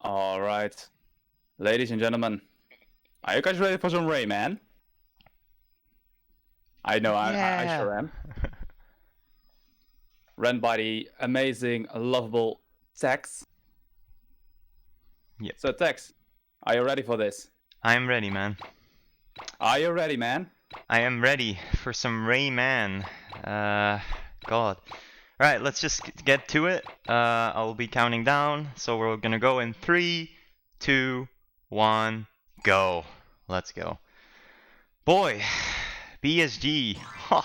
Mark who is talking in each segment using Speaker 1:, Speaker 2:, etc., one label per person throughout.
Speaker 1: All right, ladies and gentlemen, are you guys ready for some Rayman? I know, I sure am. Run by the amazing, lovable Tex.
Speaker 2: Yep.
Speaker 1: So Tex, are you ready for this?
Speaker 2: I'm ready, man.
Speaker 1: Are you ready, man?
Speaker 2: I am ready for some Rayman. God. Alright, let's just get to it. I'll be counting down. So we're gonna go in 3, 2, 1, go. Let's go. Boy, BSG. Huh.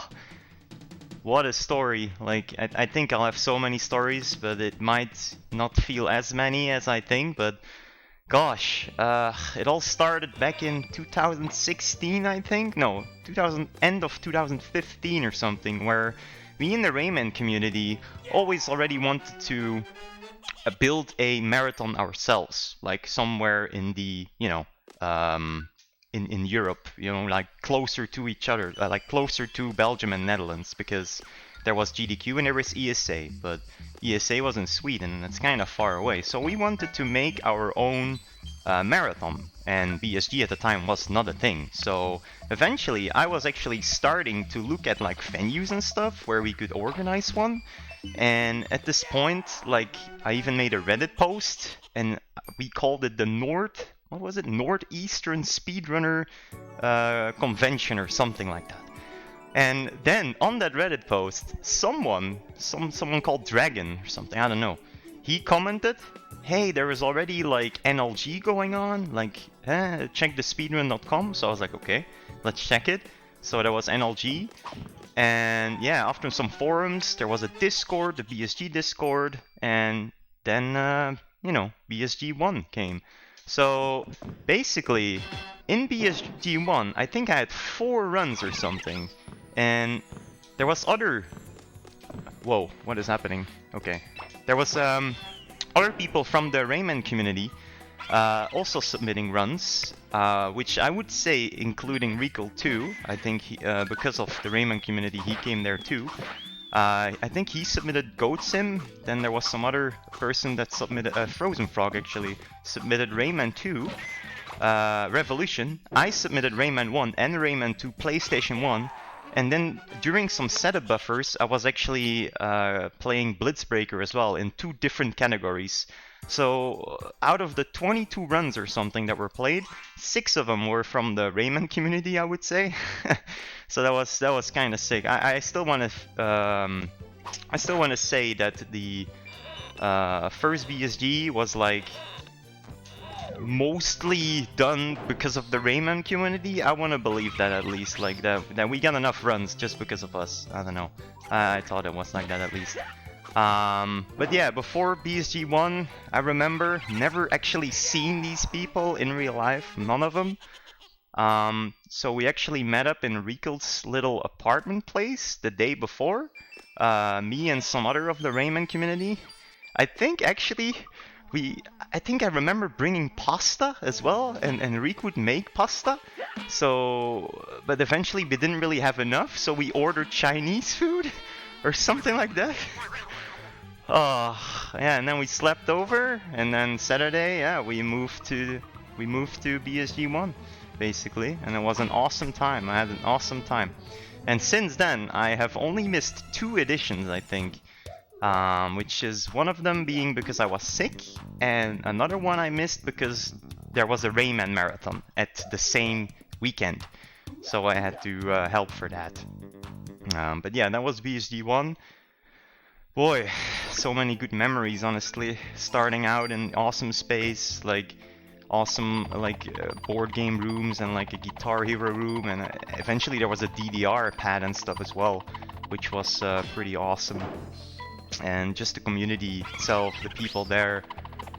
Speaker 2: What a story. Like, I think I'll have so many stories, but it might not feel as many as I think, but gosh, it all started back in 2016, I think? No, end of 2015 or something, where we in the Rayman community always already wanted to build a marathon ourselves, like somewhere in the, in Europe, like closer to each other, like closer to Belgium and Netherlands, because there was GDQ and there was ESA, but ESA was in Sweden and it's kind of far away. So we wanted to make our own marathon, and BSG at the time was not a thing. So eventually I was actually starting to look at like venues and stuff where we could organize one. And at this point, like, I even made a Reddit post and we called it the Northeastern Speedrunner Convention or something like that. And then on that Reddit post, someone called Dragon or something, I don't know, he commented, hey, there is already like NLG going on, like, check the speedrun.com. So I was like, okay, let's check it. So there was NLG. And yeah, after some forums, there was a Discord, the BSG Discord, and then, BSG 1 came. So basically, in BSG 1, I think I had 4 runs or something. And there was other... Whoa, what is happening? Okay. There was other people from the Rayman community also submitting runs, which I would say including Recall too. I think because of the Rayman community, he came there too. I think he submitted Goat Sim. Then there was some other person that submitted Frozen Frog actually submitted Rayman 2, Revolution. I submitted Rayman 1 and Rayman 2 PlayStation 1. And then during some setup buffers, I was actually playing Blitzbreaker as well in 2 different categories. So out of the 22 runs or something that were played, 6 of them were from the Rayman community, I would say. So that was kind of sick. I still want to say that the first BSG was like mostly done because of the Rayman community. I want to believe that at least, like that we got enough runs just because of us. I don't know. I thought it was like that at least. But yeah, before BSG 1, I remember never actually seeing these people in real life, none of them. So we actually met up in Recall's little apartment place the day before. Me and some other of the Rayman community. I think actually I remember bringing pasta as well, and Rick would make pasta. So, but eventually we didn't really have enough, so we ordered Chinese food or something like that. Oh, yeah, and then we slept over, and then Saturday, yeah, we moved to BSG 1, basically, and it was an awesome time. I had an awesome time. And since then, I have only missed 2 editions, I think. Which is one of them being because I was sick, and another one I missed because there was a Rayman marathon at the same weekend, so I had to help for that. But yeah, that was BSG 1. Boy, so many good memories, honestly. Starting out in awesome space, like awesome board game rooms and like a Guitar Hero room, and eventually there was a DDR pad and stuff as well, which was pretty awesome. And just the community itself, the people there,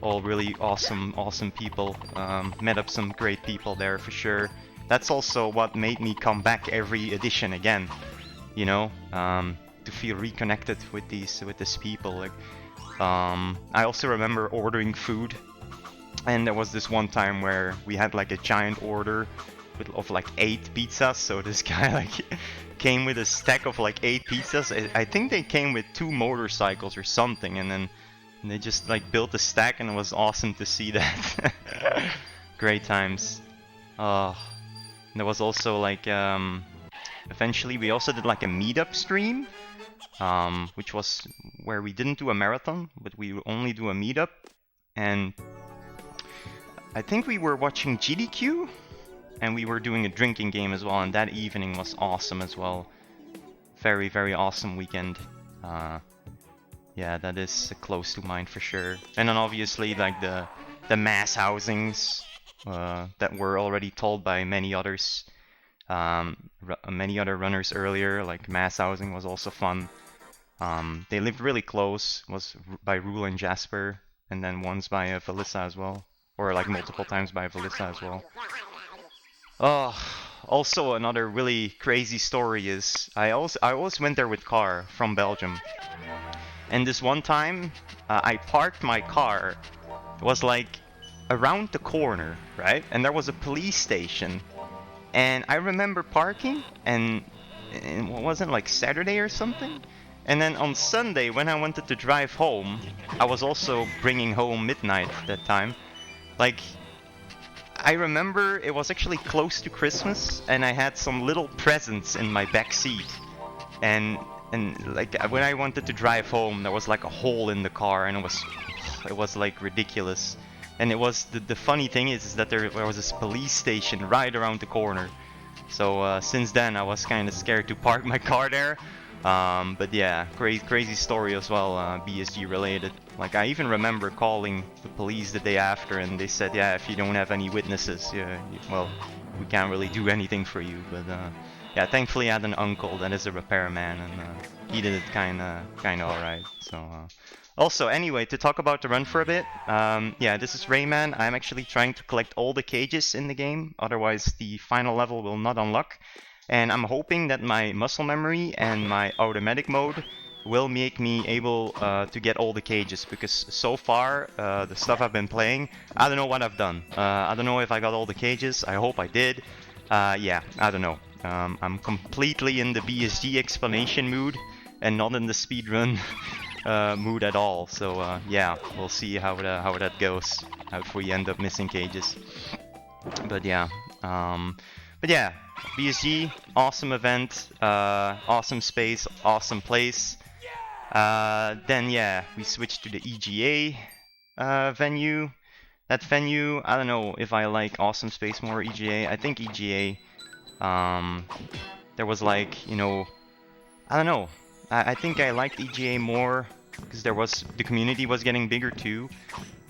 Speaker 2: all really awesome people. Met up some great people there for sure. That's also what made me come back every edition again, to feel reconnected with these people. Like, I also remember ordering food, and there was this one time where we had like a giant order of like 8 pizzas. So this guy like came with a stack of like 8 pizzas. I think they came with 2 motorcycles or something, and then And they just like built a stack, and it was awesome to see that. Great times. Oh, there was also like eventually we also did like a meetup stream, which was where we didn't do a marathon, but we only do a meetup, and I think we were watching GDQ, and we were doing a drinking game as well, and that evening was awesome as well. Very, very awesome weekend. Yeah, that is close to mine for sure. And then obviously like the mass housings that were already told by many others, many other runners earlier. Like mass housing was also fun. They lived really close. Was by Rule and Jasper, and then once by Felissa as well, or like multiple times by Felissa as well. Oh, also another really crazy story is I always went there with car from Belgium. And this one time, I parked my car. It was like around the corner, right? And there was a police station. And I remember parking, and what was it, like Saturday or something? And then on Sunday, when I wanted to drive home, I was also bringing home midnight that time. Like, I remember it was actually close to Christmas, and I had some little presents in my back seat. And like when I wanted to drive home, there was like a hole in the car, and it was like ridiculous. And it was the funny thing is that there was this police station right around the corner. So since then I was kind of scared to park my car there. But yeah, crazy story as well, BSG related. Like I even remember calling the police the day after, and they said, yeah, if you don't have any witnesses, well, we can't really do anything for you. But yeah, thankfully I had an uncle that is a repairman, and he did it kind of alright. So also, anyway, to talk about the run for a bit, yeah, this is Rayman. I'm actually trying to collect all the cages in the game, otherwise the final level will not unlock. And I'm hoping that my muscle memory and my automatic mode will make me able to get all the cages, because so far the stuff I've been playing, I don't know what I've done. I don't know if I got all the cages. I hope I did. Yeah, I don't know. I'm completely in the BSG explanation mood and not in the speedrun mood at all. So yeah, we'll see how that goes if we end up missing cages. But yeah, BSG, awesome event, awesome space, awesome place. Then yeah, we switched to the EGA venue. That venue, I don't know if I like awesome space more or EGA. I think EGA, there was like, you know, I don't know. I think I liked EGA more because the community was getting bigger too,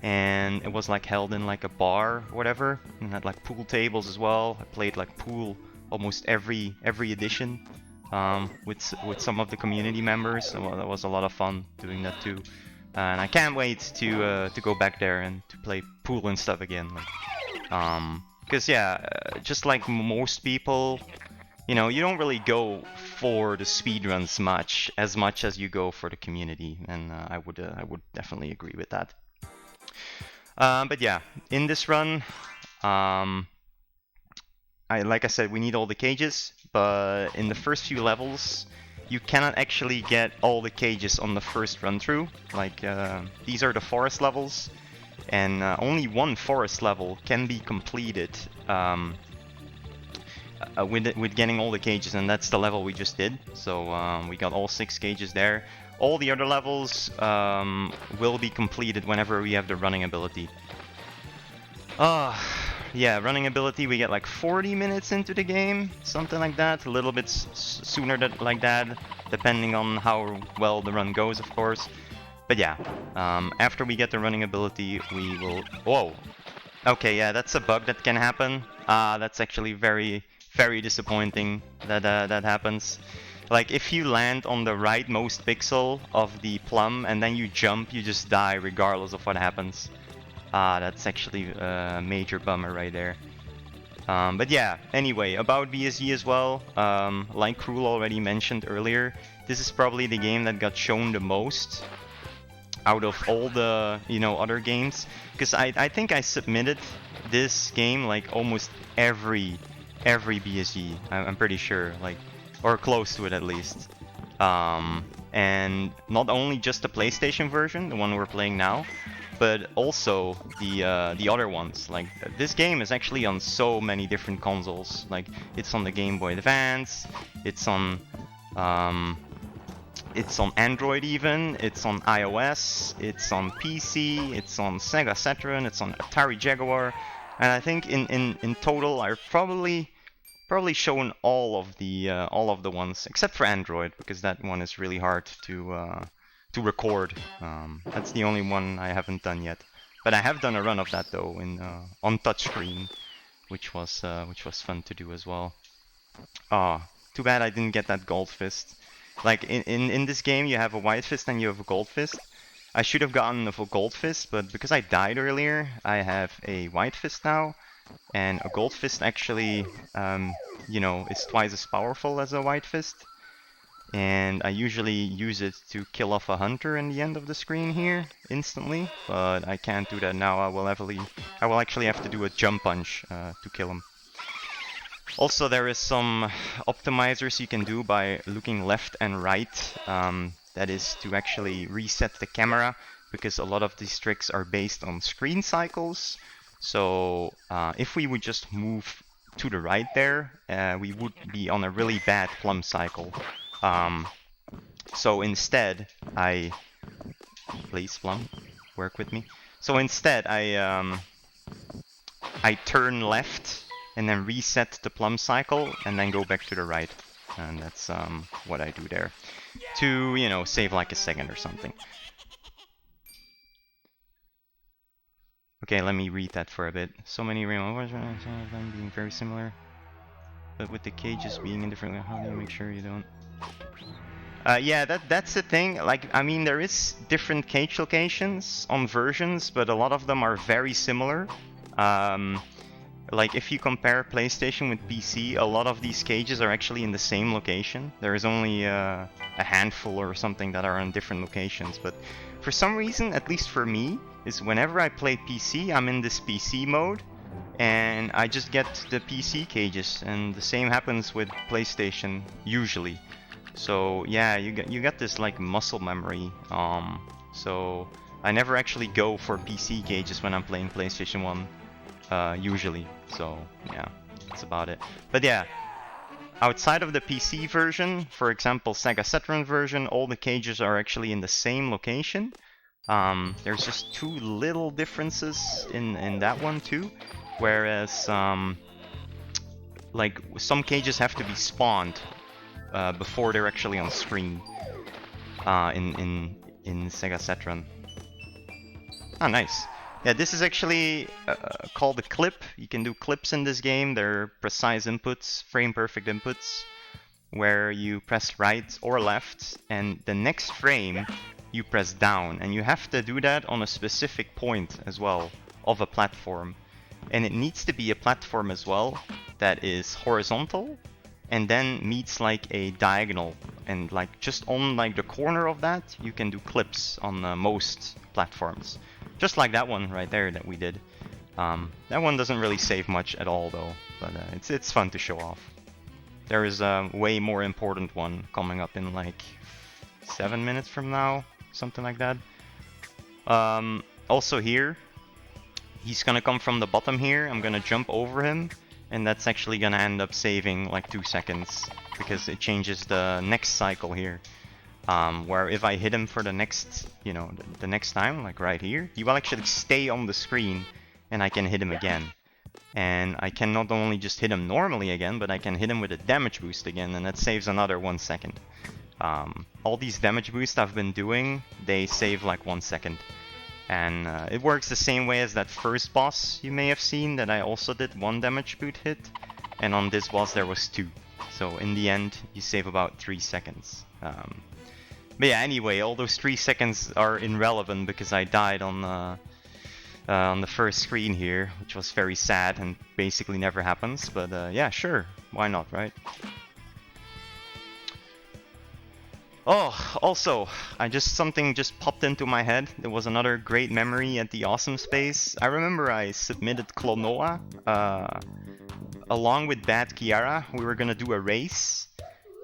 Speaker 2: and it was like held in like a bar or whatever, and had like pool tables as well. I played like pool almost every edition with some of the community members. So that was a lot of fun doing that too, and I can't wait to go back there and to play pool and stuff again. Like, because yeah, just like most people, you know, you don't really go for the speedruns as much as you go for the community, and I would definitely agree with that. But yeah, in this run, like I said, we need all the cages, but in the first few levels, you cannot actually get all the cages on the first run through. Like these are the forest levels, and only one forest level can be completed with getting all the cages, and that's the level we just did. So we got all 6 cages there. All the other levels will be completed whenever we have the running ability. Yeah, running ability, we get like 40 minutes into the game, something like that. A little bit sooner like that, depending on how well the run goes, of course. But yeah, after we get the running ability, we will... Whoa! Okay, yeah, that's a bug that can happen. That's actually very, very disappointing that that happens. Like, if you land on the rightmost pixel of the plum and then you jump, you just die regardless of what happens. That's actually a major bummer right there. But yeah, anyway, about BSG as well, like Krul already mentioned earlier, this is probably the game that got shown the most out of all the, you know, other games. Because I think I submitted this game like almost every BSG, I'm pretty sure, like, or close to it at least. and not only just the PlayStation version, the one we're playing now, but also the other ones. Like, this game is actually on so many different consoles. Like, it's on the Game Boy Advance, it's on Android even, it's on iOS, it's on PC, it's on Sega Saturn, it's on Atari Jaguar, and I think in total I've probably shown all of the ones except for Android, because that one is really hard to record. That's the only one I haven't done yet. But I have done a run of that though on touchscreen, which was fun to do as well. Too bad I didn't get that gold fist. Like in this game, you have a white fist and you have a gold fist. I should have gotten a gold fist, but because I died earlier, I have a white fist now, and a gold fist actually, you know, is twice as powerful as a white fist. And I usually use it to kill off a hunter in the end of the screen here instantly, but I can't do that now. I will actually have to do a jump punch to kill him. Also, there is some optimizers you can do by looking left and right. That is to actually reset the camera, because a lot of these tricks are based on screen cycles. So if we would just move to the right there, we would be on a really bad plumb cycle. So instead, please plumb, work with me. So instead, I turn left and then reset the plumb cycle and then go back to the right. And that's what I do there to, you know, save like a second or something. Okay, let me read that for a bit. So many Rayman being very similar, but with the cages being in different. How do you make sure you don't? Yeah, that's the thing. Like, I mean, there is different cage locations on versions, but a lot of them are very similar. Like, if you compare PlayStation with PC, a lot of these cages are actually in the same location. There is only a handful or something that are on different locations. But for some reason, at least for me, is whenever I play PC, I'm in this PC mode, and I just get the PC cages. And the same happens with PlayStation usually. So yeah, you get this like muscle memory. So I never actually go for PC cages when I'm playing PlayStation 1. Usually. So yeah, that's about it. But yeah, outside of the PC version, for example, Sega Saturn version, all the cages are actually in the same location. There's just two little differences in that one too. Whereas, like, some cages have to be spawned before they're actually on screen in Sega Saturn. Ah, nice. Yeah, this is actually called a clip. You can do clips in this game. They're precise inputs, frame-perfect inputs, where you press right or left, and the next frame you press down. And you have to do that on a specific point as well of a platform. And it needs to be a platform as well that is horizontal and then meets like a diagonal. And like just on like the corner of that, you can do clips on most platforms. Just like that one right there that we did. That one doesn't really save much at all though, but it's fun to show off. There is a way more important one coming up in like 7 minutes from now, something like that. Also here, he's gonna come from the bottom here. I'm gonna jump over him, and that's actually gonna end up saving like 2 seconds because it changes the next cycle here. Where if I hit him for the next, you know, the next time, like right here, he will actually stay on the screen and I can hit him again. And I can not only just hit him normally again, but I can hit him with a damage boost again, and that saves another 1 second. All these damage boosts I've been doing, they save like 1 second. And it works the same way as that first boss you may have seen that I also did 1 damage boot hit. And on this boss there was 2. So in the end, you save about 3 seconds. But yeah, anyway, all those 3 seconds are irrelevant because I died on the first screen here, which was very sad and basically never happens. But yeah, sure, why not, right? Oh, also, something just popped into my head. There was another great memory at the Awesome Space. I remember I submitted Klonoa along with Bad Kiara. We were gonna do a race.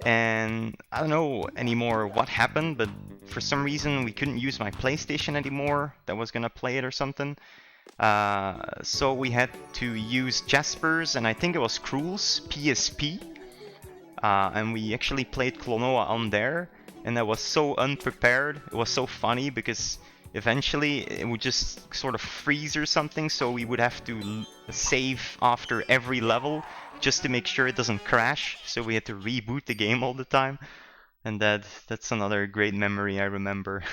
Speaker 2: and I don't know anymore what happened, but for some reason we couldn't use my PlayStation anymore that was gonna play it or something. So we had to use Jasper's and I think it was Cruel's PSP. And we actually played Klonoa on there, and that was so unprepared. It was so funny because eventually it would just sort of freeze or something, so we would have to save after every level just to make sure it doesn't crash. So we had to reboot the game all the time, and that's another great memory I remember.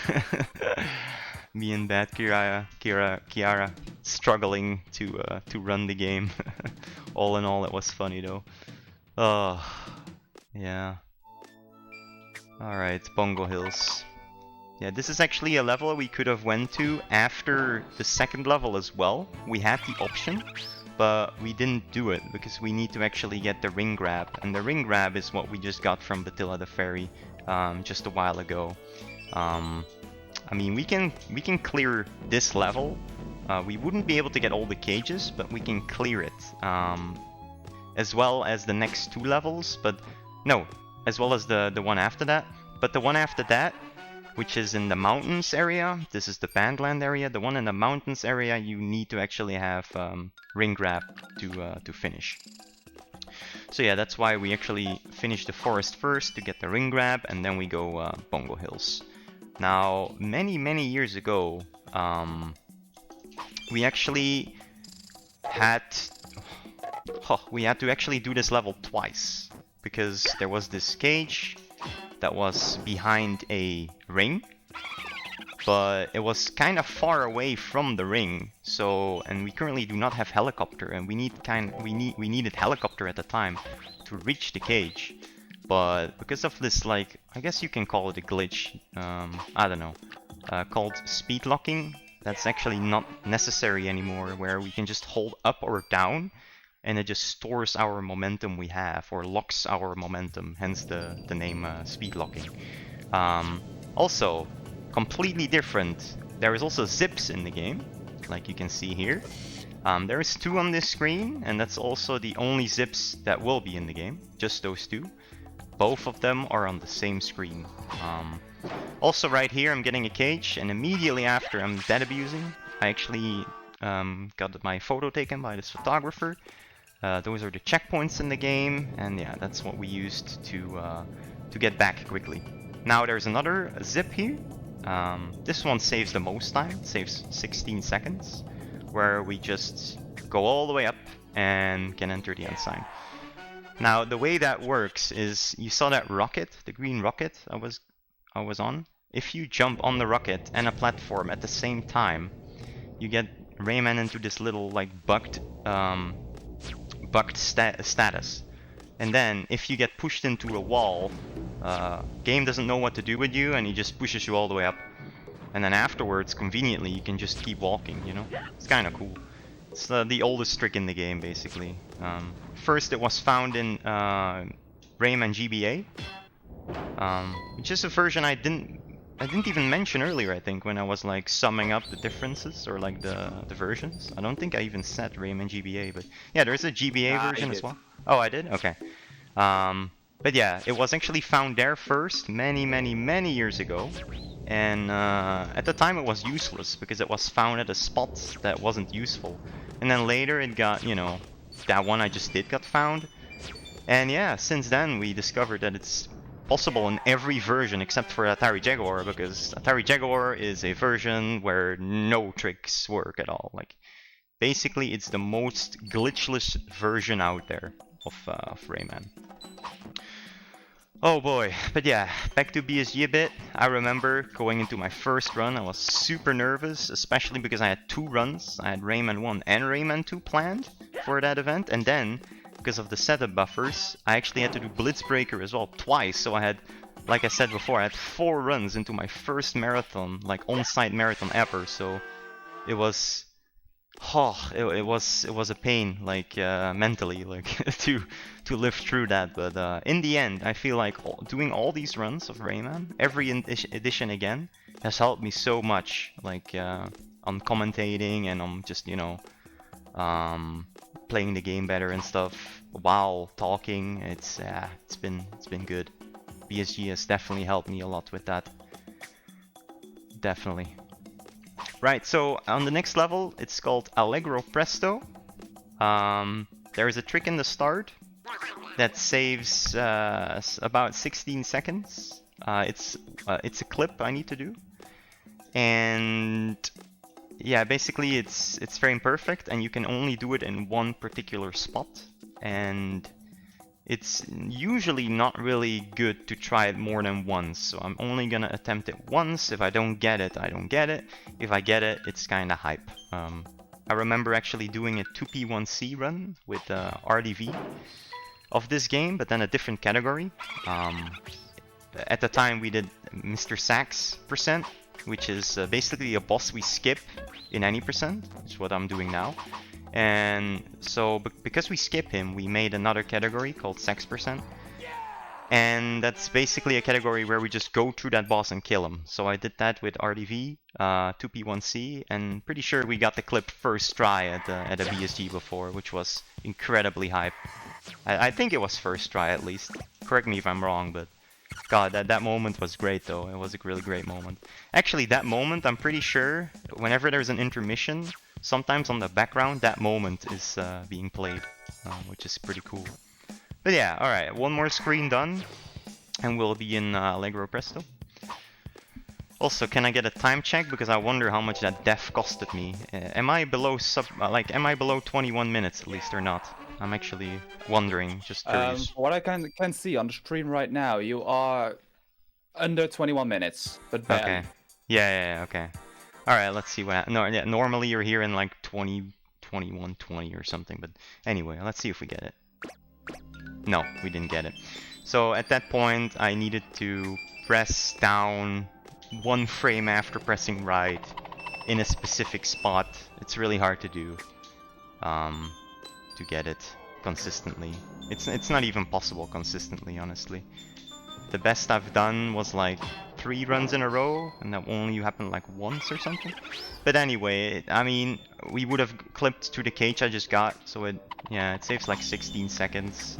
Speaker 2: Me and Bad Kiara struggling to run the game. All in all, it was funny though. Oh. Yeah. Alright, Bongo Hills. Yeah, this is actually a level we could have went to after the second level as well. We had the option, but we didn't do it because we need to actually get the ring grab. And the ring grab is what we just got from Batilla the Fairy just a while ago. I mean, we can clear this level. We wouldn't be able to get all the cages, but we can clear it. As well as the next two levels, but no, as well as the one after that. But the one after that, which is in the mountains area, this is the Bandland area. The one in the mountains area, you need to actually have ring grab to finish. So yeah, that's why we actually finish the forest first to get the ring grab, and then we go Bongo Hills. Now, many years ago, we actually had to actually do this level twice, because there was this cage that was behind a ring, but it was kind of far away from the ring. So, and we currently do not have helicopter, and we needed helicopter at the time to reach the cage. But because of this, like, I guess you can call it a glitch, I don't know, called speed locking, that's actually not necessary anymore, where we can just hold up or down and it just stores our momentum we have, or locks our momentum, hence the name speed locking. Also, completely different, there is also zips in the game, like you can see here. There is 2 on this screen, and that's also the only zips that will be in the game, just those 2. Both of them are on the same screen. Also right here I'm getting a cage, and immediately after I'm dead abusing, I actually got my photo taken by this photographer. Those are the checkpoints in the game, and yeah, that's what we used to get back quickly. Now there's another zip here. This one saves the most time, it saves 16 seconds, where we just go all the way up and can enter the end sign. Now the way that works is, you saw that rocket, the green rocket I was on? If you jump on the rocket and a platform at the same time, you get Rayman into this little like bugged status. And then if you get pushed into a wall, game doesn't know what to do with you and he just pushes you all the way up. And then afterwards, conveniently, you can just keep walking, you know? It's kind of cool. It's the oldest trick in the game, basically. First it was found in Rayman GBA, which is a version I didn't even mention earlier, I think, when I was like summing up the differences or like the versions. I don't think I even said Rayman GBA, but yeah, there's a GBA version as well. Oh, I did? Okay. But yeah, it was actually found there first, many years ago. And at the time it was useless, because it was found at a spot that wasn't useful. And then later it got, you know, that one I just did got found. And yeah, since then we discovered that it's possible in every version except for Atari Jaguar, because Atari Jaguar is a version where no tricks work at all. Like, basically it's the most glitchless version out there of Rayman. Oh boy, but yeah, back to BSG a bit. I remember going into my first run, I was super nervous, especially because I had 2 runs. I had Rayman 1 and Rayman 2 planned for that event, and then, because of the setup buffers, I actually had to do Blitzbreaker as well, twice. So I had, like I said before, I had 4 runs into my first marathon, like on-site marathon ever, so it was... it was a pain, like mentally, like to live through that. But in the end, I feel like doing all these runs of Rayman, every edition again, has helped me so much. Like on commentating and on just, you know, playing the game better and stuff while talking. It's been good. BSG has definitely helped me a lot with that. Definitely. Right, so on the next level, it's called Allegro Presto. There is a trick in the start that saves about 16 seconds. It's a clip I need to do, and yeah, basically it's very imperfect, and you can only do it in one particular spot, and it's usually not really good to try it more than once. So I'm only gonna attempt it once. If I don't get it, I don't get it. If I get it, it's kind of hype. I remember actually doing a 2P1C run with RDV of this game, but then a different category. At the time we did Mr. Sax %, which is basically a boss we skip in any %, which is what I'm doing now. And so because we skip him, we made another category called Sax %. And that's basically a category where we just go through that boss and kill him. So I did that with RDV, 2P1C, and pretty sure we got the clip first try at a BSG before, which was incredibly hype. I think it was first try at least. Correct me if I'm wrong, but god, that moment was great though. It was a really great moment. Actually, that moment, I'm pretty sure, whenever there's an intermission, sometimes on the background, that moment is being played, which is pretty cool. But yeah, alright, one more screen done, and we'll be in Allegro Presto. Also, can I get a time check? Because I wonder how much that death costed me. Am I below am I below 21 minutes at least or not? I'm actually wondering, just curious.
Speaker 1: What I can see on the stream right now, you are under 21 minutes, but barely.
Speaker 2: Okay. Yeah, okay. Alright, let's see what no, yeah, normally you're here in like 20, 21, 20 or something, but anyway, let's see if we get it. No, we didn't get it. So at that point, I needed to press down 1 frame after pressing right in a specific spot. It's really hard to do to get it consistently. It's not even possible consistently, honestly. The best I've done was like 3 runs in a row, and that only happened like once or something. But anyway, I mean, we would have clipped to the cage I just got, so it saves like 16 seconds.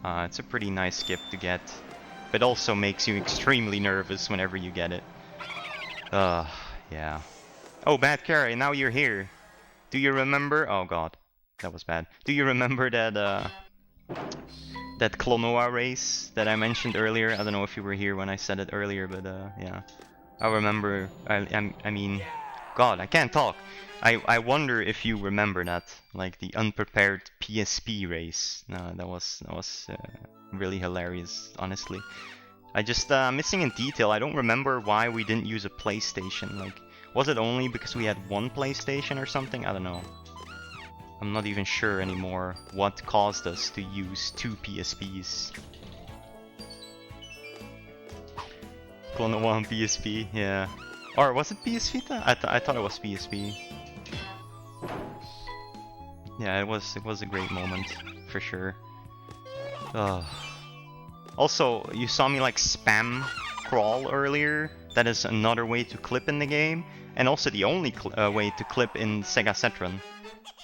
Speaker 2: It's a pretty nice skip to get, but also makes you extremely nervous whenever you get it. Yeah. Oh, Bad Carry, now you're here. Do you remember? Oh god, that was bad. Do you remember that that Clonoa race that I mentioned earlier? I don't know if you were here when I said it earlier, but yeah. I remember, I mean, god, I can't talk. I wonder if you remember that, like the unprepared PSP race. No, that was really hilarious, honestly. I just, missing in detail, I don't remember why we didn't use a PlayStation. Like, was it only because we had one PlayStation or something? I don't know. I'm not even sure anymore what caused us to use 2 PSPs. Clone 1 PSP, yeah. Or was it PS Vita? I thought it was PSP. Yeah, it was a great moment, for sure. Also, you saw me like spam crawl earlier. That is another way to clip in the game, and also the only way to clip in Sega Saturn.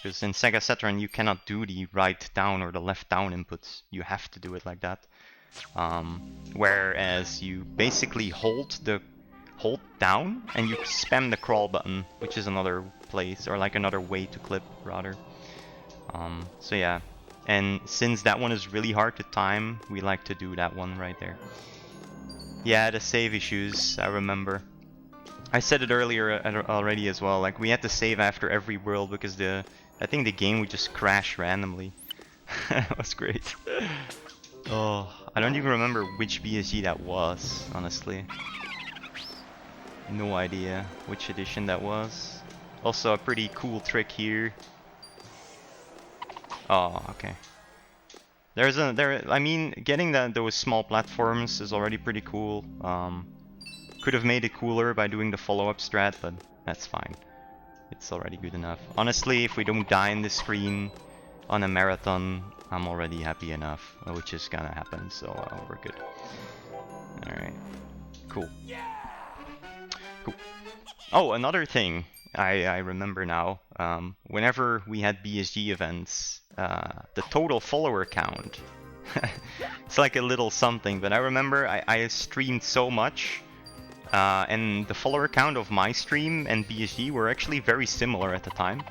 Speaker 2: Because in Sega Saturn you cannot do the right down or the left down inputs. You have to do it like that. Whereas you basically hold down and you spam the crawl button, which is another place, or like another way to clip rather. So yeah, and since that one is really hard to time, we like to do that one right there. Yeah, the save issues, I remember. I said it earlier already as well, like we had to save after every world because I think the game would just crash randomly. That was great. Oh, I don't even remember which BSG that was, honestly. No idea which edition that was. Also a pretty cool trick here. Oh, okay. I mean, getting those small platforms is already pretty cool. Could have made it cooler by doing the follow-up strat, but that's fine. It's already good enough. Honestly, if we don't die in this screen on a marathon, I'm already happy enough, which is gonna happen, so we're good. Alright. Cool. Cool. Oh, another thing. I remember now. Whenever we had BSG events, the total follower count, it's like a little something, but I remember I streamed so much, and the follower count of my stream and BSG were actually very similar at the time.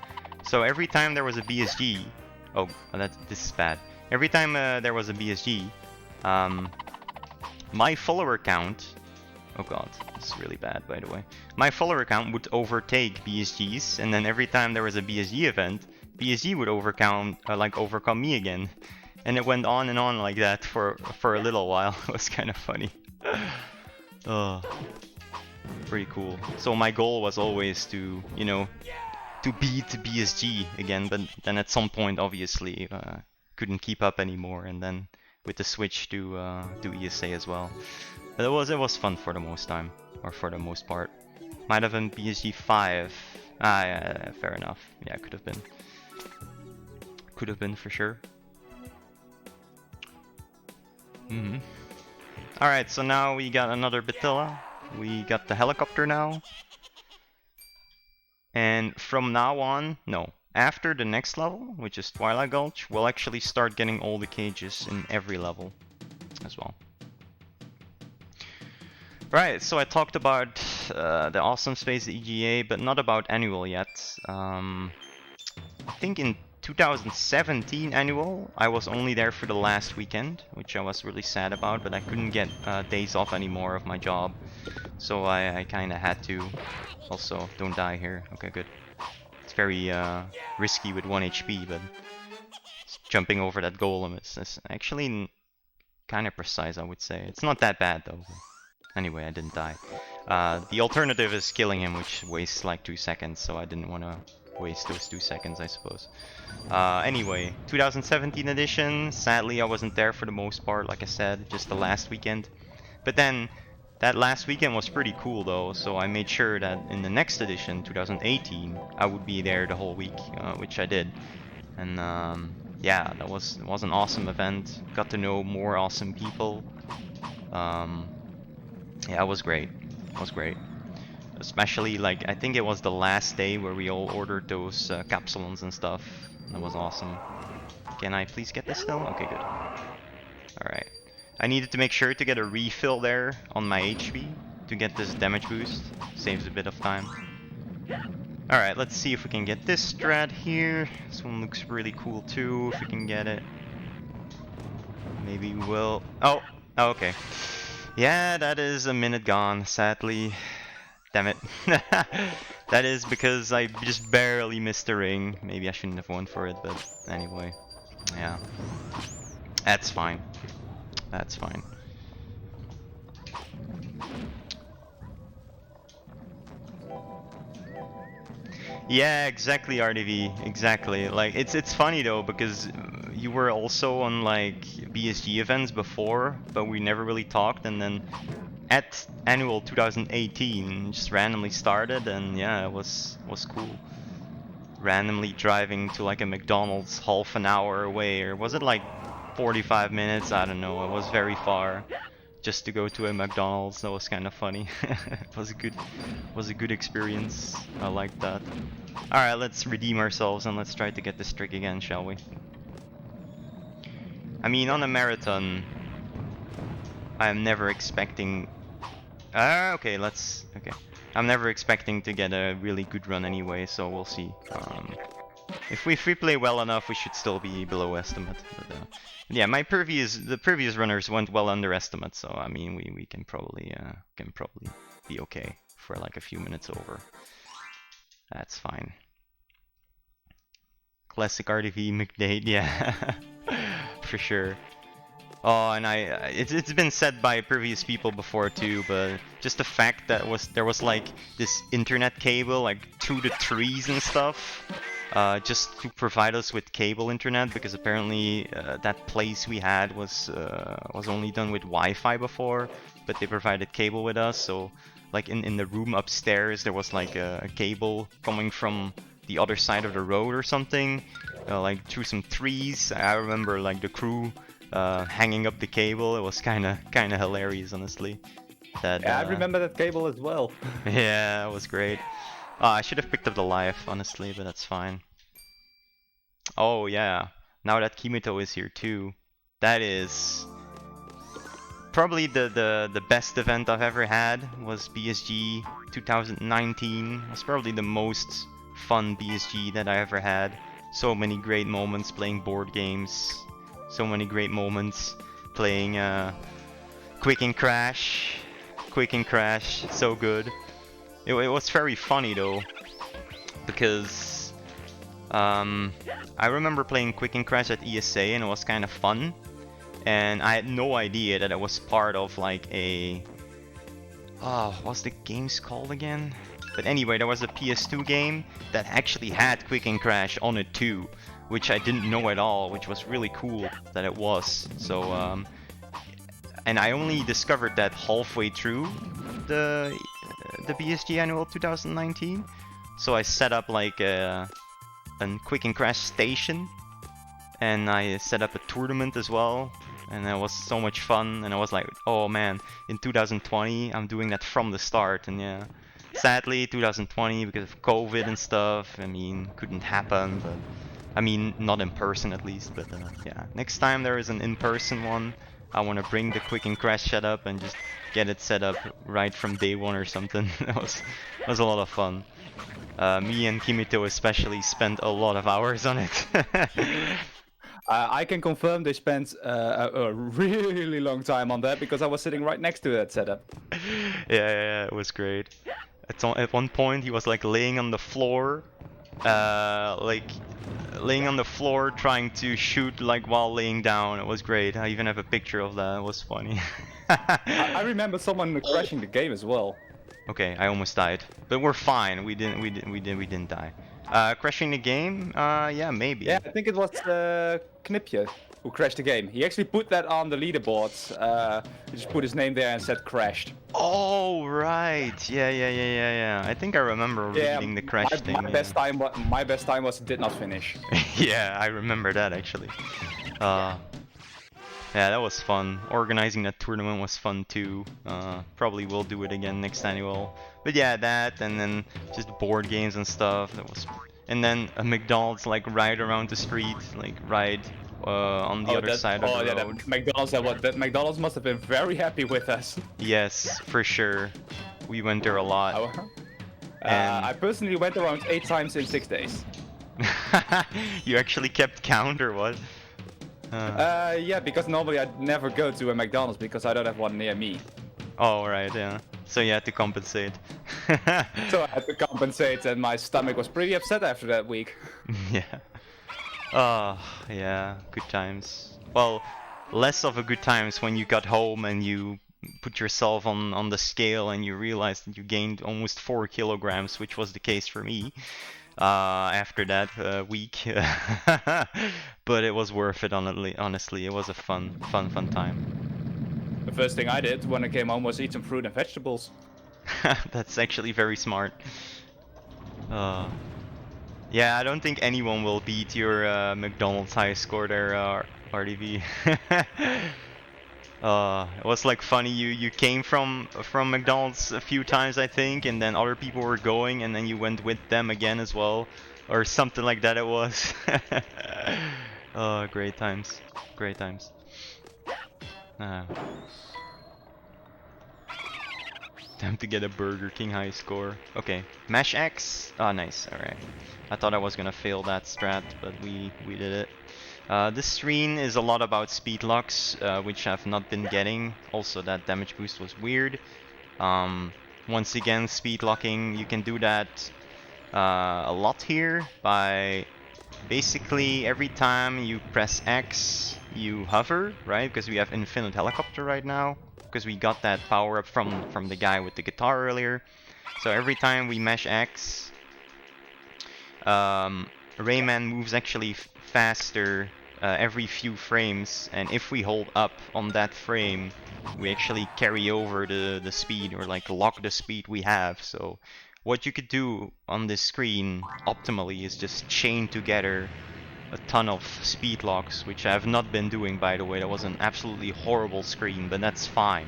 Speaker 2: So every time there was a BSG, oh, this is bad. Every time there was a BSG, my follower count, oh god, this is really bad by the way. My follower count would overtake BSG's, and then every time there was a BSG event, BSG would overcome me again. And it went on and on like that for a little while. It was kind of funny. Oh, pretty cool. So my goal was always to, you know, to beat BSG again, but then at some point obviously couldn't keep up anymore, and then with the switch to ESA as well. But it was fun for the most part. Might have been BSG 5. Yeah, fair enough. Yeah, could have been. Could have been for sure. Alright, so now we got another Batilla. We got the helicopter now. And from now on, no, after the next level, which is Twilight Gulch, we'll actually start getting all the cages in every level as well. Right, so I talked about the Awesome Space EGA, but not about Annual yet. I think in 2017 Annual, I was only there for the last weekend, which I was really sad about, but I couldn't get days off anymore of my job. So I kinda had to. Also, don't die here. Okay, good. It's very risky with 1 HP, but jumping over that golem is actually kinda precise, I would say. It's not that bad though. Anyway, I didn't die. The alternative is killing him, which wastes like 2 seconds, so I didn't want to waste those 2 seconds, I suppose. Anyway, 2017 edition. Sadly, I wasn't there for the most part, like I said, just the last weekend. But then, that last weekend was pretty cool though, so I made sure that in the next edition, 2018, I would be there the whole week, which I did. And yeah, that was an awesome event. Got to know more awesome people. Yeah, it was great. It was great. Especially, like, I think it was the last day where we all ordered those capsulons and stuff. That was awesome. Can I please get this still? Okay, good. Alright. I needed to make sure to get a refill there on my HP to get this damage boost. Saves a bit of time. Alright, let's see if we can get this strat here. This one looks really cool too, if we can get it. Maybe we'll... Oh! Oh, okay. Yeah, that is a minute gone, sadly. Damn it. That is because I just barely missed the ring. Maybe I shouldn't have won for it, but anyway. Yeah. That's fine. That's fine. Yeah, exactly, RDV. Exactly. Like, it's funny though, because you were also on like BSG events before, but we never really talked, and then at Annual 2018 just randomly started, and yeah, it was cool. Randomly driving to like a McDonald's half an hour away, or was it like 45 minutes? I don't know. It was very far just to go to a McDonald's. That was kind of funny. It was a good experience. I liked that. All right, let's redeem ourselves and let's try to get this trick again, shall we? I mean, on a marathon, I'm never expecting... okay, okay. I'm never expecting to get a really good run anyway, so we'll see. If we play well enough, we should still be below estimate. But, yeah, the previous runners went well under estimate, so I mean, we can probably be okay for like a few minutes over. That's fine. Classic RDV McDade, yeah, for sure. Oh, and it's been said by previous people before too, but just the fact that there was like this internet cable like through the trees and stuff, just to provide us with cable internet, because apparently that place we had was only done with Wi-Fi before, but they provided cable with us. So like in the room upstairs there was like a cable coming from the other side of the road or something, like through some trees. I remember like the crew hanging up the cable. It was kind of hilarious, honestly. That,
Speaker 1: yeah, I remember that cable as well.
Speaker 2: Yeah, it was great. I should have picked up the life, honestly, but that's fine. Oh yeah, now that Kimito is here too. That is probably the best event I've ever had was BSG 2019. It was probably the most fun BSG that I ever had. So many great moments playing board games. So many great moments playing Quick and Crash. Quick and Crash, so good. It was very funny though, because I remember playing Quick and Crash at ESA and it was kind of fun. And I had no idea that it was part of like a... what's the game's called again? But anyway, there was a PS2 game that actually had Quick and Crash on it too, which I didn't know at all, which was really cool that it was. So, and I only discovered that halfway through the BSG Annual 2019. So I set up like a Quick and Crash station, and I set up a tournament as well. And it was so much fun, and I was like, oh man, in 2020 I'm doing that from the start. And yeah, sadly 2020, because of COVID and stuff, I mean, couldn't happen. But I mean, not in person at least. But yeah, next time there is an in-person one, I want to bring the Quick and Crash setup and just get it set up right from day one or something. That was a lot of fun. Me and Kimito especially spent a lot of hours on it.
Speaker 1: I can confirm they spent a really long time on that because I was sitting right next to that setup.
Speaker 2: Yeah, it was great. At one point he was like laying on the floor, trying to shoot like while laying down. It was great. I even have a picture of that. It was funny.
Speaker 1: I remember someone crashing the game as well.
Speaker 2: Okay, I almost died, but we're fine. We didn't die. Crashing the game? Yeah, maybe.
Speaker 1: Yeah, I think it was Knipje who crashed the game. He actually put that on the leaderboards. He just put his name there and said crashed.
Speaker 2: Oh right, yeah. I think I remember reading the crash thing.
Speaker 1: My best time was did not finish.
Speaker 2: Yeah, I remember that actually. Yeah, that was fun. Organizing that tournament was fun too. Probably will do it again next annual. But yeah, that and then just board games and stuff. That was, and then a McDonald's like right around the street, like right on the other side of the road.
Speaker 1: That McDonald's must have been very happy with us.
Speaker 2: Yes, for sure. We went there a lot.
Speaker 1: I personally went around 8 times in 6 days.
Speaker 2: You actually kept count or what?
Speaker 1: Yeah, because normally I'd never go to a McDonald's because I don't have one near me.
Speaker 2: Oh, right, yeah. So you had to compensate.
Speaker 1: So I had to compensate, and my stomach was pretty upset after that week.
Speaker 2: Yeah. Oh, yeah, good times. Well, less of a good times when you got home and you put yourself on the scale and you realized that you gained almost 4 kilograms, which was the case for me. After that week. But it was worth it, honestly. It was a fun time.
Speaker 1: The first thing I did when I came home was eat some fruit and vegetables.
Speaker 2: That's actually very smart. Yeah, I don't think anyone will beat your McDonald's high score there, RDV. It was like funny, you came from McDonald's a few times I think, and then other people were going and then you went with them again as well, or something like that it was. Oh, great times. Great times. Time to get a Burger King high score. Okay, Mash X. Oh, nice. Alright. I thought I was gonna fail that strat, but we did it. This screen is a lot about speed locks, which I've not been getting. Also, that damage boost was weird. Once again, speed locking, you can do that a lot here by basically every time you press X, you hover, right? Because we have infinite helicopter right now, because we got that power up from the guy with the guitar earlier. So every time we mash X, Rayman moves actually faster every few frames, and if we hold up on that frame, we actually carry over the speed, or like lock the speed we have. So what you could do on this screen optimally is just chain together a ton of speed locks, which I have not been doing, by the way. That was an absolutely horrible screen, but that's fine.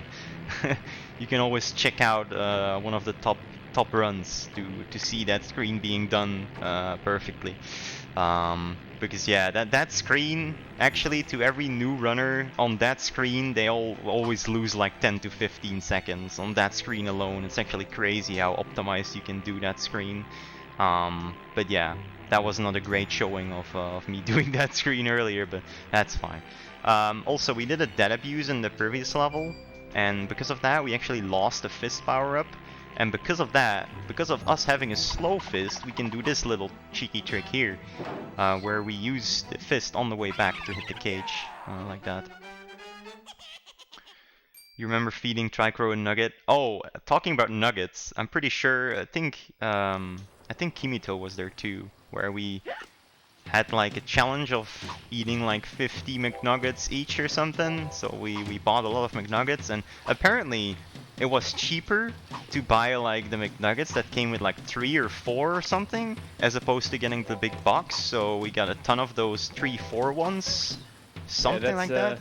Speaker 2: You can always check out one of the top top runs to see that screen being done perfectly. Because yeah, that screen, actually, to every new runner on that screen, they always lose like 10 to 15 seconds on that screen alone. It's actually crazy how optimized you can do that screen. But yeah, that was not a great showing of me doing that screen earlier, but that's fine. Also, we did a dead abuse in the previous level, and because of that, we actually lost the fist power-up. And because of that, because of us having a slow fist, we can do this little cheeky trick here, where we use the fist on the way back to hit the cage, like that. You remember feeding Tricro a nugget? Oh, talking about nuggets, I'm pretty sure, I think Kimito was there too, where we had like a challenge of eating like 50 McNuggets each or something. So we bought a lot of McNuggets, and apparently it was cheaper to buy like the McNuggets that came with like 3 or 4 or something, as opposed to getting the big box. So we got a ton of those 3-4 ones, something like that.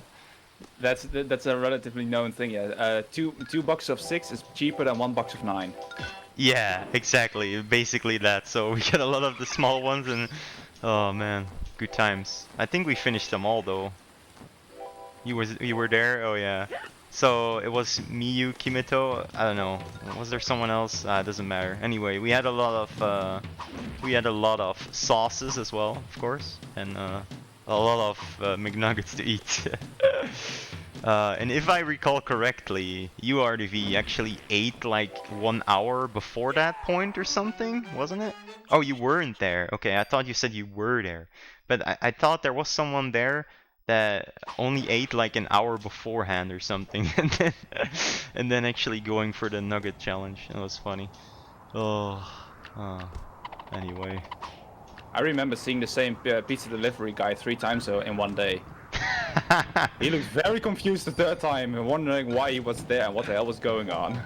Speaker 1: That's a relatively known thing. Yeah, two boxes of 6 is cheaper than 1 box of 9.
Speaker 2: Yeah, exactly. Basically that. So we got a lot of the small ones, and oh man, good times. I think we finished them all though. You were there? Oh yeah. So it was me, you, Kimito. I don't know. Was there someone else? It doesn't matter. Anyway, we had a lot of sauces as well, of course, and a lot of McNuggets to eat. And if I recall correctly, you, RDV, actually ate like 1 hour before that point or something, wasn't it? Oh, you weren't there. Okay, I thought you said you were there. But I thought there was someone there that only ate like an hour beforehand or something, and then actually going for the nugget challenge. It was funny. Oh. Anyway.
Speaker 1: I remember seeing the same pizza delivery guy 3 times in one day. He looked very confused the 3rd time, wondering why he was there and what the hell was going on.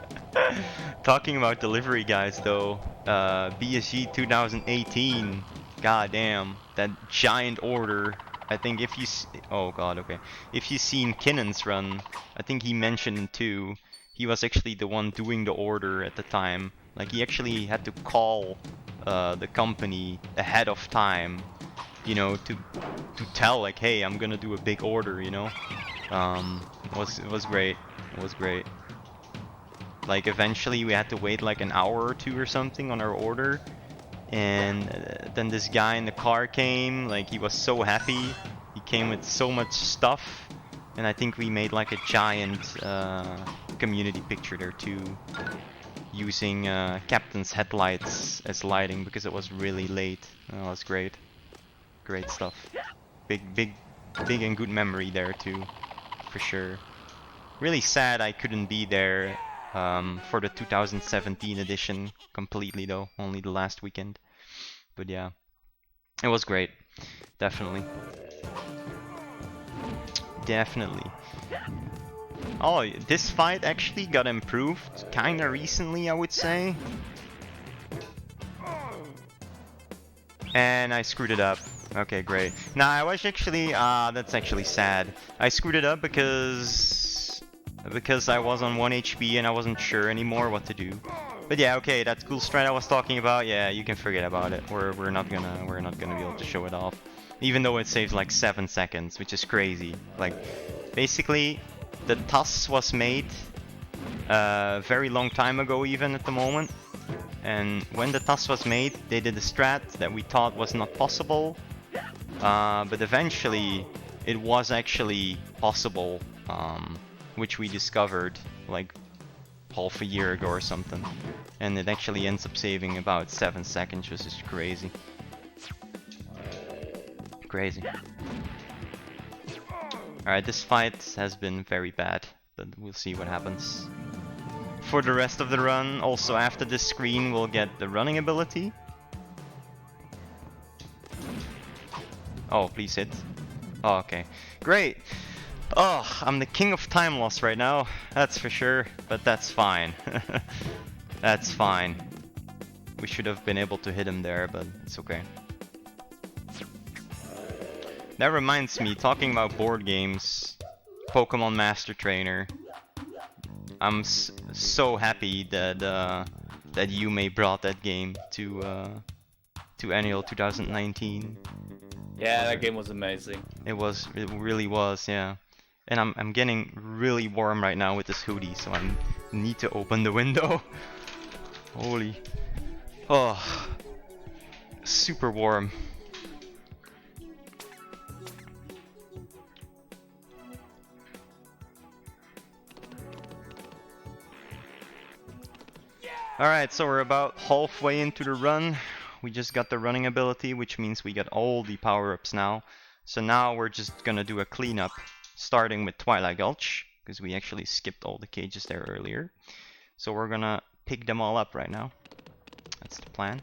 Speaker 2: Talking about delivery guys though, BSG 2018, goddamn, that giant order. I think if you oh god, okay. If you've seen Kinnon's run, I think he mentioned too, he was actually the one doing the order at the time. Like, he actually had to call the company ahead of time, you know, to tell like, hey, I'm gonna do a big order, you know. It was great. It was great. Like, eventually we had to wait like an hour or 2 or something on our order, and then this guy in the car came. Like, he was so happy. He came with so much stuff, and I think we made like a giant community picture there too, using Captain's headlights as lighting because it was really late. That was great. Great stuff. Big and good memory there too, for sure. Really sad I couldn't be there for the 2017 edition completely though, only the last weekend. But yeah, it was great. Definitely. Definitely. Oh, this fight actually got improved kinda recently, I would say. And I screwed it up. Okay, great. Nah, I was actually, that's actually sad. I screwed it up because I was on 1 HP and I wasn't sure anymore what to do. But yeah, okay, that cool strat I was talking about, yeah, you can forget about it. We're not gonna be able to show it off. Even though it saves like 7 seconds, which is crazy. Like, basically, the TUS was made a very long time ago even at the moment. And when the TUS was made, they did a strat that we thought was not possible. But eventually, it was actually possible, which we discovered like half a year ago or something. And it actually ends up saving about 7 seconds, which is crazy. Crazy. Alright, this fight has been very bad, but we'll see what happens. For the rest of the run, also after this screen, we'll get the running ability. Oh, please hit. Oh, okay. Great! Oh, I'm the king of time loss right now, that's for sure, but that's fine. That's fine. We should have been able to hit him there, but it's okay. That reminds me, talking about board games, Pokemon Master Trainer. I'm so happy that that Yume brought that game to Annual 2019.
Speaker 1: Yeah, that game was amazing.
Speaker 2: It really was, yeah. And I'm getting really warm right now with this hoodie, so I need to open the window. Holy, oh, super warm. Alright, so we're about halfway into the run. We just got the running ability, which means we get all the power-ups now. So now we're just gonna do a cleanup, starting with Twilight Gulch, because we actually skipped all the cages there earlier. So we're gonna pick them all up right now. That's the plan.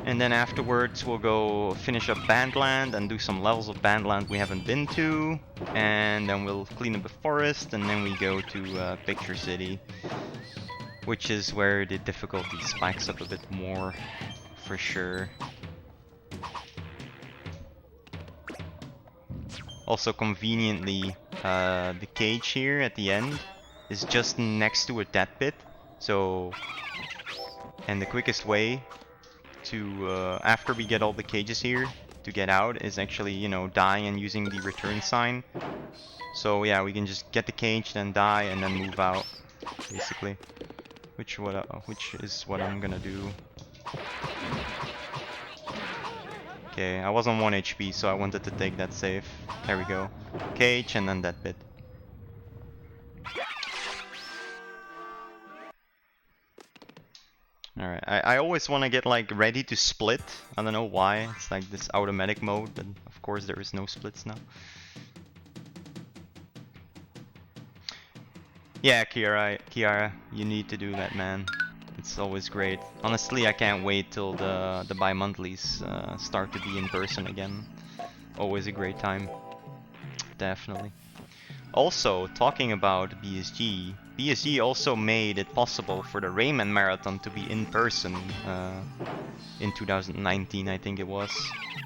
Speaker 2: And then afterwards we'll go finish up Bandland and do some levels of Bandland we haven't been to. And then we'll clean up the forest, and then we go to Picture City, which is where the difficulty spikes up a bit more, for sure. Also conveniently, the cage here at the end is just next to a dead pit. So, and the quickest way to, after we get all the cages here, to get out is actually, you know, die and using the return sign. So yeah, we can just get the cage, then die, and then move out, basically. Which is what I'm gonna do. Okay, I was on 1 HP, so I wanted to take that save. There we go. Cage, and then that bit. Alright, I always want to get like ready to split. I don't know why, it's like this automatic mode, but of course there is no splits now. Yeah, Kiara, you need to do that, man. It's always great. Honestly, I can't wait till the bi-monthlies start to be in person again. Always a great time. Definitely. Also, talking about BSG, BSG also made it possible for the Rayman Marathon to be in person in 2019, I think it was.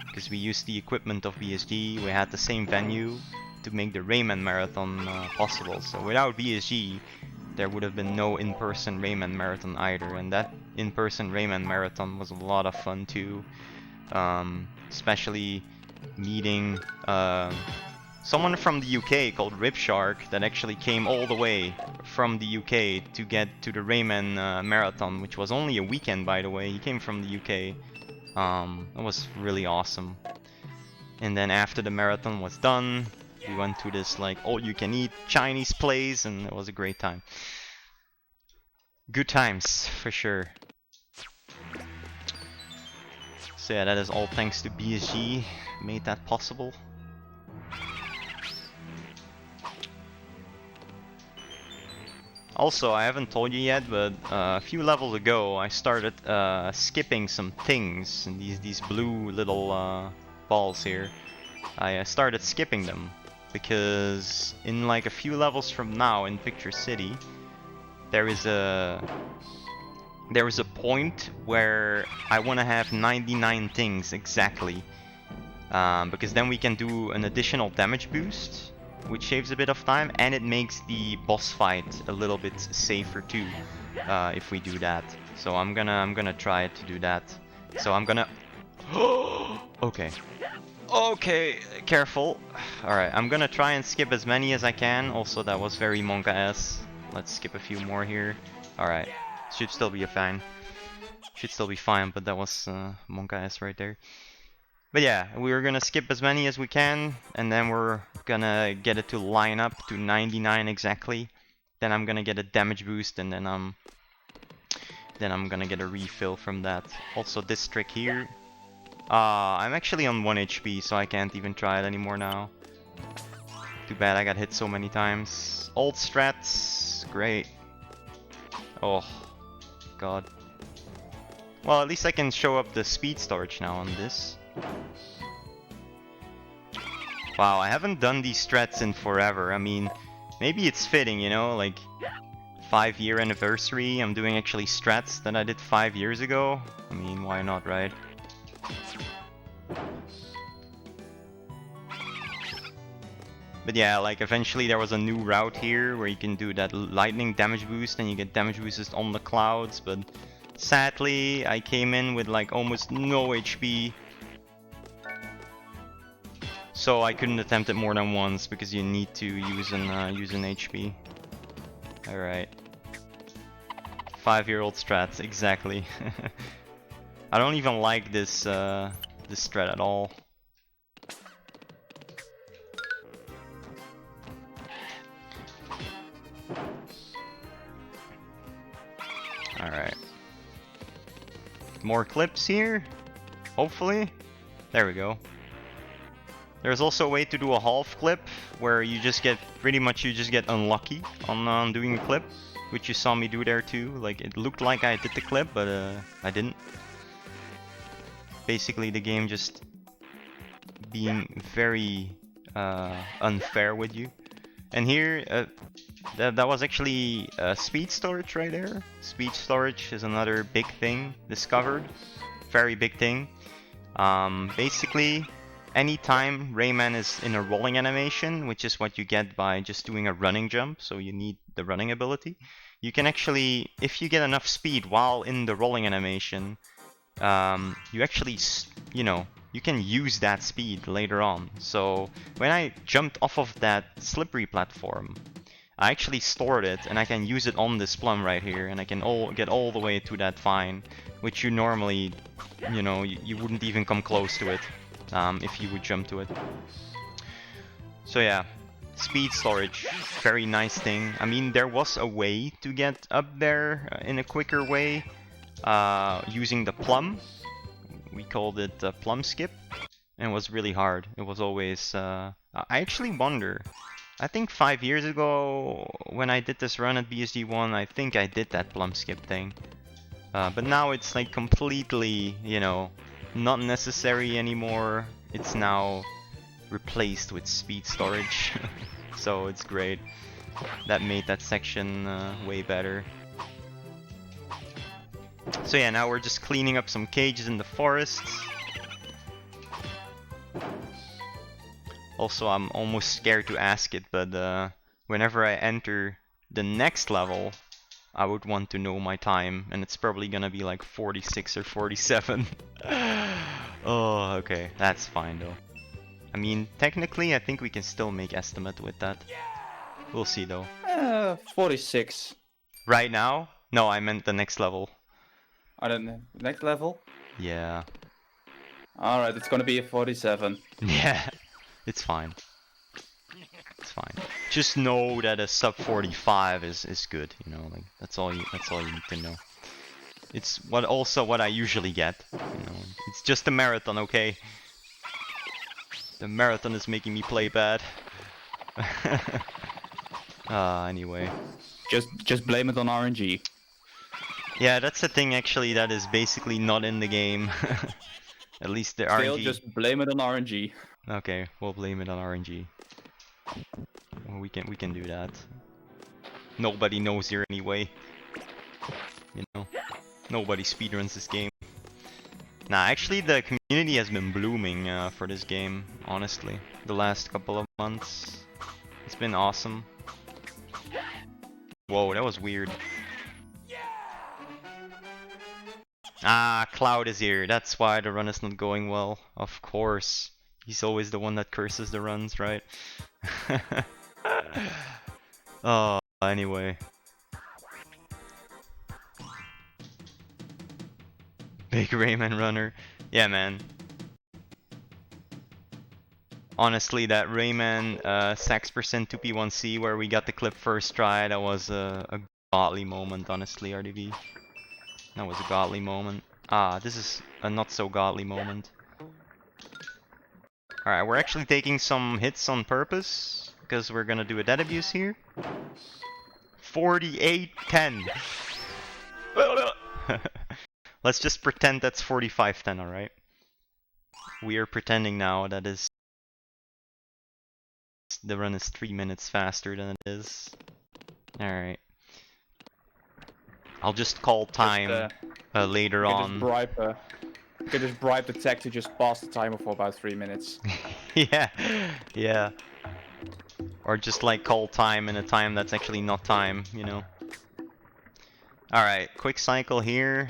Speaker 2: Because we used the equipment of BSG, we had the same venue to make the Rayman Marathon possible. So without BSG, there would have been no in-person Rayman Marathon either. And that in-person Rayman Marathon was a lot of fun too. Especially meeting someone from the UK called Ripshark that actually came all the way from the UK to get to the Rayman Marathon, which was only a weekend, by the way. He came from the UK. It was really awesome. And then after the marathon was done, we went to this like all-you-can-eat Chinese place, and it was a great time. Good times, for sure. So yeah, that is all thanks to BSG, made that possible. Also, I haven't told you yet, but a few levels ago I started skipping some things, and these blue little balls here. I started skipping them because in like a few levels from now in Picture City, there is a point where I want to have 99 things exactly, because then we can do an additional damage boost, which saves a bit of time, and it makes the boss fight a little bit safer too, if we do that. So I'm gonna try to do that. So I'm gonna. Okay. Okay, careful. Alright, I'm gonna try and skip as many as I can. Also, that was very Monka-esque. Let's skip a few more here. Alright, should still be fine. Should still be fine, but that was Monka-esque right there. But yeah, we're gonna skip as many as we can, and then we're gonna get it to line up to 99 exactly. Then I'm gonna get a damage boost, and then I'm gonna get a refill from that. Also, this trick here. I'm actually on 1 HP, so I can't even try it anymore now. Too bad I got hit so many times. Old strats, great. Oh, god. Well, at least I can show up the speed storage now on this. Wow, I haven't done these strats in forever. I mean, maybe it's fitting, you know, like 5-year anniversary. I'm doing actually strats that I did 5 years ago. I mean, why not, right? But yeah, like eventually there was a new route here where you can do that lightning damage boost and you get damage boosted on the clouds, but sadly I came in with like almost no HP. So I couldn't attempt it more than once because you need to use an HP. Alright. 5-year-old strats, exactly. I don't even like this this strat at all. Alright. More clips here? Hopefully? There we go. There's also a way to do a half clip where you just get pretty much unlucky on doing a clip, which you saw me do there too. Like it looked like I did the clip, but I didn't. Basically the game just being very unfair with you. And here that was actually speed storage right there. Speed storage is another big thing discovered. Very big thing. Basically anytime Rayman is in a rolling animation, which is what you get by just doing a running jump, so you need the running ability, you can actually, if you get enough speed while in the rolling animation, you actually, you know, you can use that speed later on. So when I jumped off of that slippery platform, I actually stored it and I can use it on this plum right here, and I can get all the way to that vine, which you normally, you know, you wouldn't even come close to it. If you would jump to it. So yeah, speed storage, very nice thing. I mean, there was a way to get up there in a quicker way using the plum. We called it plum skip, and it was really hard. It was always... I actually wonder, I think 5 years ago when I did this run at BSG 1, I think I did that plum skip thing. But now it's like completely, you know, not necessary anymore. It's now replaced with speed storage. So it's great. That made that section way better. So yeah, now we're just cleaning up some cages in the forests. Also, I'm almost scared to ask it, but whenever I enter the next level, I would want to know my time, and it's probably gonna be like 46 or 47. Oh, okay, that's fine though. I mean, technically, I think we can still make estimate with that. We'll see though.
Speaker 1: 46.
Speaker 2: Right now? No, I meant the next level.
Speaker 1: I don't know. Next level?
Speaker 2: Yeah.
Speaker 1: Alright, it's gonna be a 47.
Speaker 2: Yeah, it's fine. It's fine. Just know that a sub 45 is good, you know, like that's all you need to know. It's what I usually get, you know. It's just a marathon, okay? The marathon is making me play bad. Anyway.
Speaker 1: Just blame it on RNG.
Speaker 2: Yeah, that's the thing actually that is basically not in the game. At least the
Speaker 1: Still,
Speaker 2: RNG.
Speaker 1: just blame it on RNG.
Speaker 2: Okay, we'll blame it on RNG. Well, we can do that. Nobody knows here anyway. You know, nobody speedruns this game. Nah, actually the community has been blooming for this game, honestly. The last couple of months. It's been awesome. Whoa, that was weird. Ah, Cloud is here. That's why the run is not going well. Of course. He's always the one that curses the runs, right? Oh, anyway. Big Rayman runner. Yeah, man. Honestly, that Rayman sax percent 2P1C where we got the clip first try, that was a godly moment, honestly, RDV. That was a godly moment. Ah, this is a not so godly moment. Alright, we're actually taking some hits on purpose, because we're gonna do a dead abuse here. 48-10. Let's just pretend that's 45-10, alright? We are pretending now that the run is 3 minutes faster than it is. Alright. I'll just call time later on.
Speaker 1: You can just bribe the tech to just pass the timer for about 3 minutes.
Speaker 2: Yeah, yeah. Or just like call time in a time that's actually not time, you know. Alright, quick cycle here.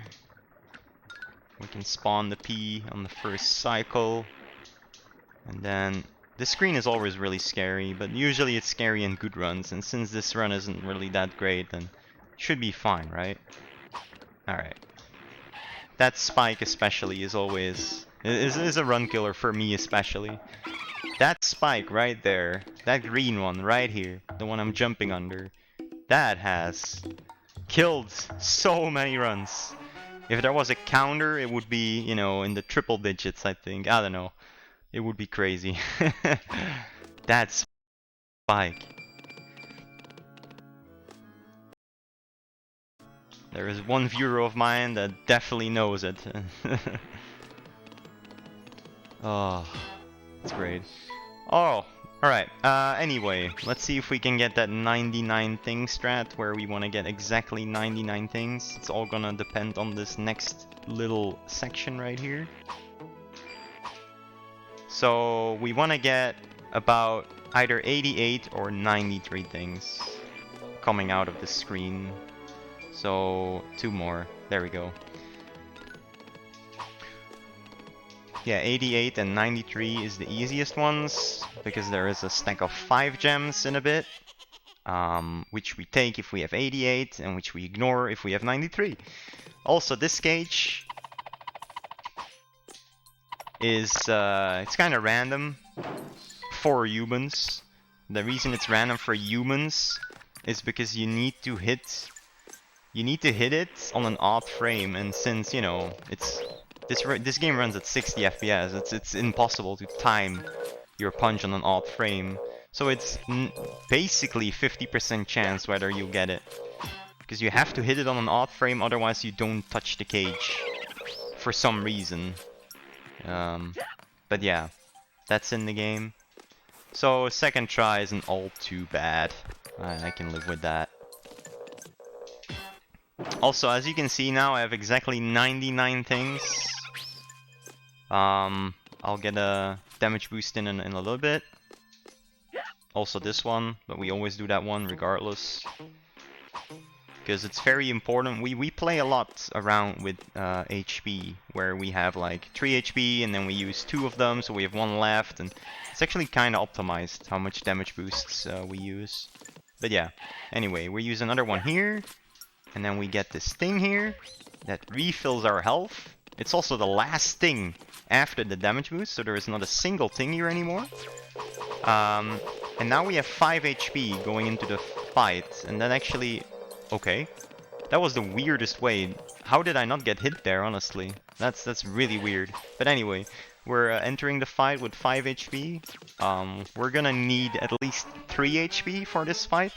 Speaker 2: We can spawn the P on the first cycle. And then this screen is always really scary, but usually it's scary in good runs, and since this run isn't really that great, then it should be fine, right? Alright. That spike especially is always is a run killer for me especially. That spike right there, that green one right here, the one I'm jumping under, that has killed so many runs. If there was a counter, it would be, you know, in the triple digits, I think. I don't know. It would be crazy. That spike. There is one viewer of mine that definitely knows it. Oh, that's great. Oh, alright. Anyway, let's see if we can get that 99 thing strat where we want to get exactly 99 things. It's all gonna depend on this next little section right here. So we want to get about either 88 or 93 things coming out of the screen. So 2 more. There we go. Yeah, 88 and 93 is the easiest ones because there is a stack of 5 gems in a bit, which we take if we have 88 and which we ignore if we have 93. Also, this gauge is it's kind of random for humans. The reason it's random for humans is because you need to hit it on an odd frame, and since, you know, it's this game runs at 60 FPS, it's impossible to time your punch on an odd frame. So it's basically 50% chance whether you get it, because you have to hit it on an odd frame, otherwise you don't touch the cage for some reason. But yeah, that's in the game. So second try isn't all too bad. I can live with that. Also, as you can see now, I have exactly 99 things. I'll get a damage boost in a little bit. Also this one, but we always do that one regardless. Because it's very important. We play a lot around with HP, where we have like 3 HP and then we use 2 of them, so we have 1 left, and it's actually kind of optimized how much damage boosts we use. But yeah, anyway, we use another one here, and then we get this thing here that refills our health. It's also the last thing after the damage boost, so there is not a single thing here anymore. And now we have 5 HP going into the fight, and that actually... Okay, that was the weirdest way. How did I not get hit there, honestly? That's really weird. But anyway, we're entering the fight with 5 HP. We're gonna need at least 3 HP for this fight,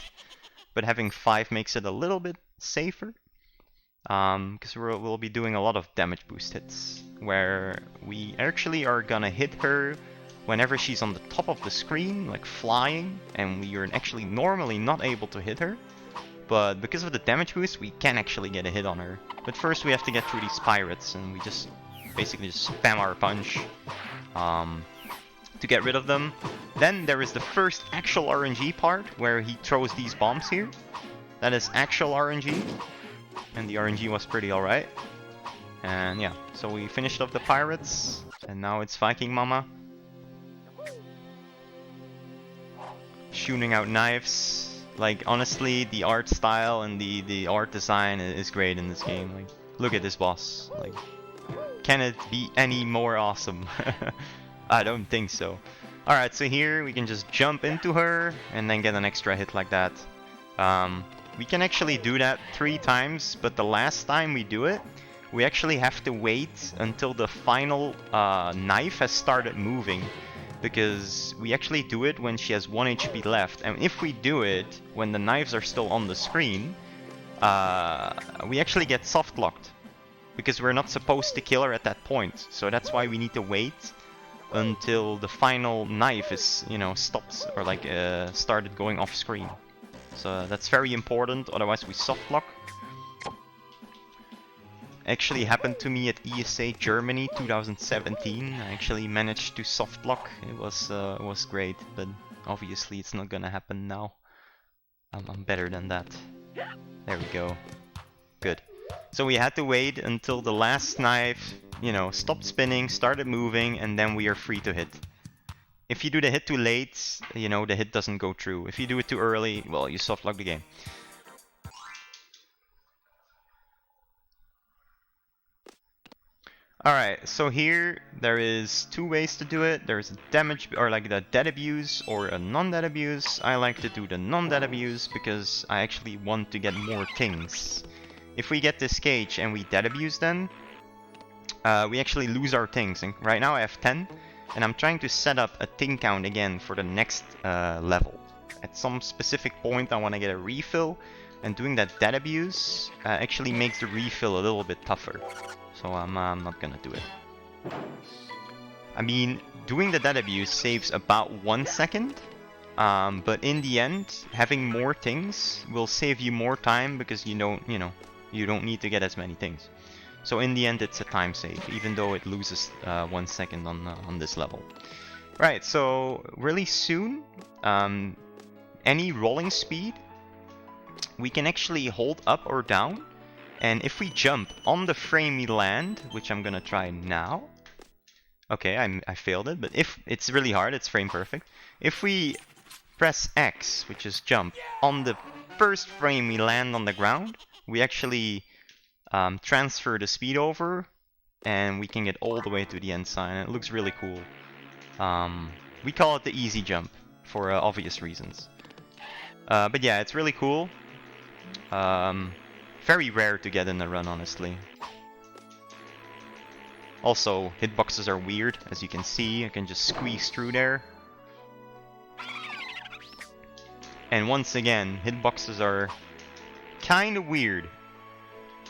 Speaker 2: but having 5 makes it a little bit safer. Because we'll be doing a lot of damage boost hits, where we actually are gonna hit her whenever she's on the top of the screen, like flying, and we are actually normally not able to hit her. But because of the damage boost, we can actually get a hit on her. But first we have to get through these pirates, and we just basically just spam our punch to get rid of them. Then there is the first actual RNG part, where he throws these bombs here. That is actual RNG, and the RNG was pretty alright. And yeah, so we finished off the pirates, and now it's Viking Mama. Shooting out knives. Like, honestly, the art style and the art design is great in this game. Like, look at this boss. Like, can it be any more awesome? I don't think so. Alright, so here we can just jump into her and then get an extra hit like that. We can actually do that 3 times, but the last time we do it, we actually have to wait until the final knife has started moving. Because we actually do it when she has 1 HP left, and if we do it when the knives are still on the screen, we actually get soft locked, because we're not supposed to kill her at that point. So that's why we need to wait until the final knife is, you know, stopped, or like started going off screen. So that's very important, otherwise we soft lock. Actually happened to me at ESA Germany 2017. I actually managed to soft lock. It was great, but Obviously, it's not gonna happen now. I'm better than that. There we go. Good. So we had to wait until the last knife, you know, stopped spinning, started moving, and then we are free to hit. If you do the hit too late, you know, the hit doesn't go through. If you do it too early, well, you softlock the game. Alright, so here there is two ways to do it. There's a damage, or like the dead abuse or a non-dead abuse. I like to do the non-dead abuse because I actually want to get more things. If we get this cage and we dead abuse them, we actually lose our things. And right now I have 10, and I'm trying to set up a thing count again for the next level. At some specific point I want to get a refill, and doing that dead abuse actually makes the refill a little bit tougher. So I'm not gonna do it. I mean, doing the dead abuse saves about 1 second, but in the end, having more things will save you more time because you don't need to get as many things. So in the end, it's a time save, even though it loses 1 second on this level. Right. So really soon, any rolling speed, we can actually hold up or down. And if we jump on the frame we land, which I'm gonna try now. Okay, I failed it, but if it's really hard, it's frame perfect. If we press X, which is jump, on the first frame we land on the ground, we actually transfer the speed over, and we can get all the way to the end sign. And it looks really cool. We call it the easy jump for obvious reasons. But yeah, it's really cool. Very rare to get in the run, honestly. Also, hitboxes are weird, as you can see. I can just squeeze through there. And once again, hitboxes are kind of weird.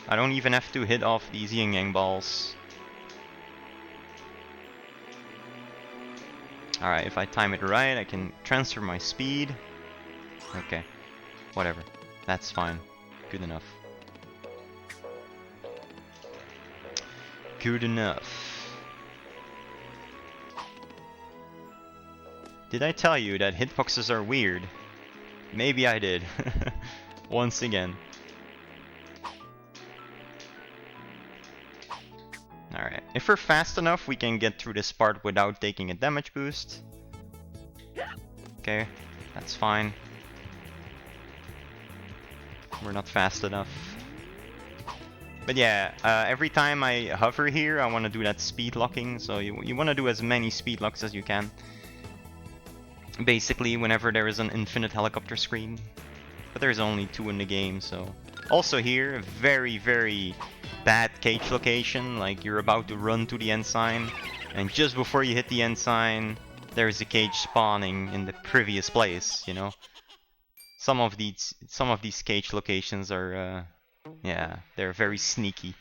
Speaker 2: I don't even have to hit off these yin yang balls. Alright, if I time it right, I can transfer my speed. Okay, whatever. That's fine. Good enough. Good enough. Did I tell you that hitboxes are weird? Maybe I did. Once again. Alright, if we're fast enough, we can get through this part without taking a damage boost. Okay, that's fine. We're not fast enough. But yeah, every time I hover here, I want to do that speed locking. So you want to do as many speed locks as you can. Basically, whenever there is an infinite helicopter screen. But there's only 2 in the game, so... Also here, very, very bad cage location. Like, you're about to run to the end sign, and just before you hit the end sign, there's a cage spawning in the previous place, you know? Some of these cage locations are... yeah, they're very sneaky.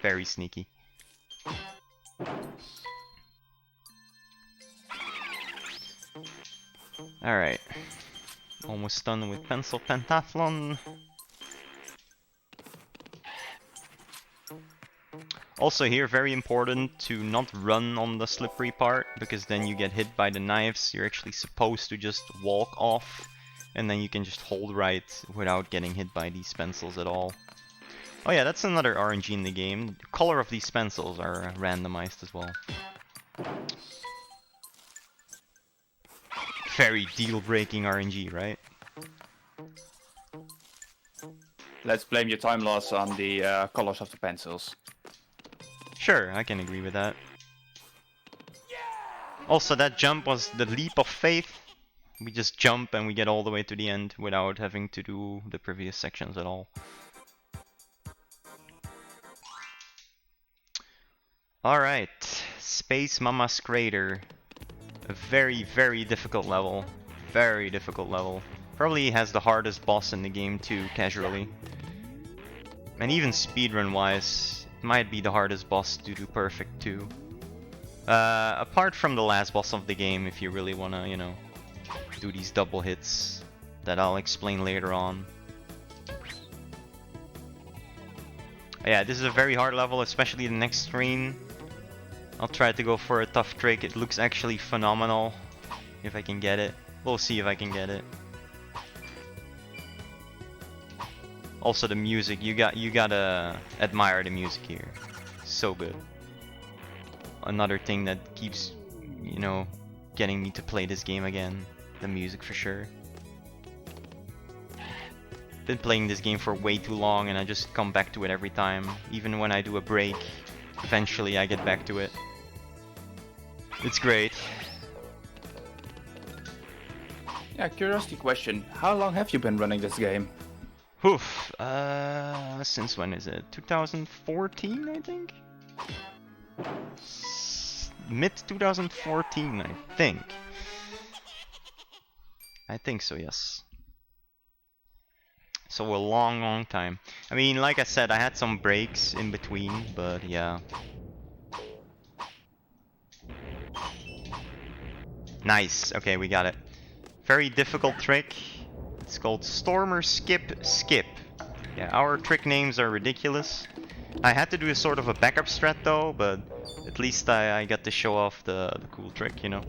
Speaker 2: Very sneaky. Alright. Almost done with pencil pentathlon. Also here, very important to not run on the slippery part, because then you get hit by the knives. You're actually supposed to just walk off, and then you can just hold right without getting hit by these pencils at all. Oh yeah, that's another RNG in the game. The color of these pencils are randomized as well. Very deal-breaking RNG, right?
Speaker 1: Let's blame your time loss on the colors of the pencils.
Speaker 2: Sure, I can agree with that. Also, that jump was the leap of faith. We just jump and we get all the way to the end without having to do the previous sections at all. Alright, Space Mama's Crater. A very, very difficult level. Very difficult level. Probably has the hardest boss in the game too, casually. And even speedrun wise, it might be the hardest boss to do perfect too. Apart from the last boss of the game, if you really wanna, you know, do these double hits that I'll explain later on. Yeah, this is a very hard level, especially the next screen. I'll try to go for a tough trick. It looks actually phenomenal if I can get it. We'll see if I can get it. Also the music, you gotta admire the music here. So good. Another thing that keeps, you know, getting me to play this game again. The music for sure. Been playing this game for way too long and I just come back to it every time. Even when I do a break, eventually I get back to it. It's great.
Speaker 1: Yeah, curiosity question. How long have you been running this game?
Speaker 2: Oof. Since when is it? 2014, I think? Mid 2014, I think. I think so, yes. So a long time. I mean, like I said, I had some breaks in between, but yeah. Nice. Okay, we got it. Very difficult trick. It's called Stormer Skip Skip. Yeah, our trick names are ridiculous. I had to do a sort of a backup strat though, but at least I got to show off the cool trick, you know.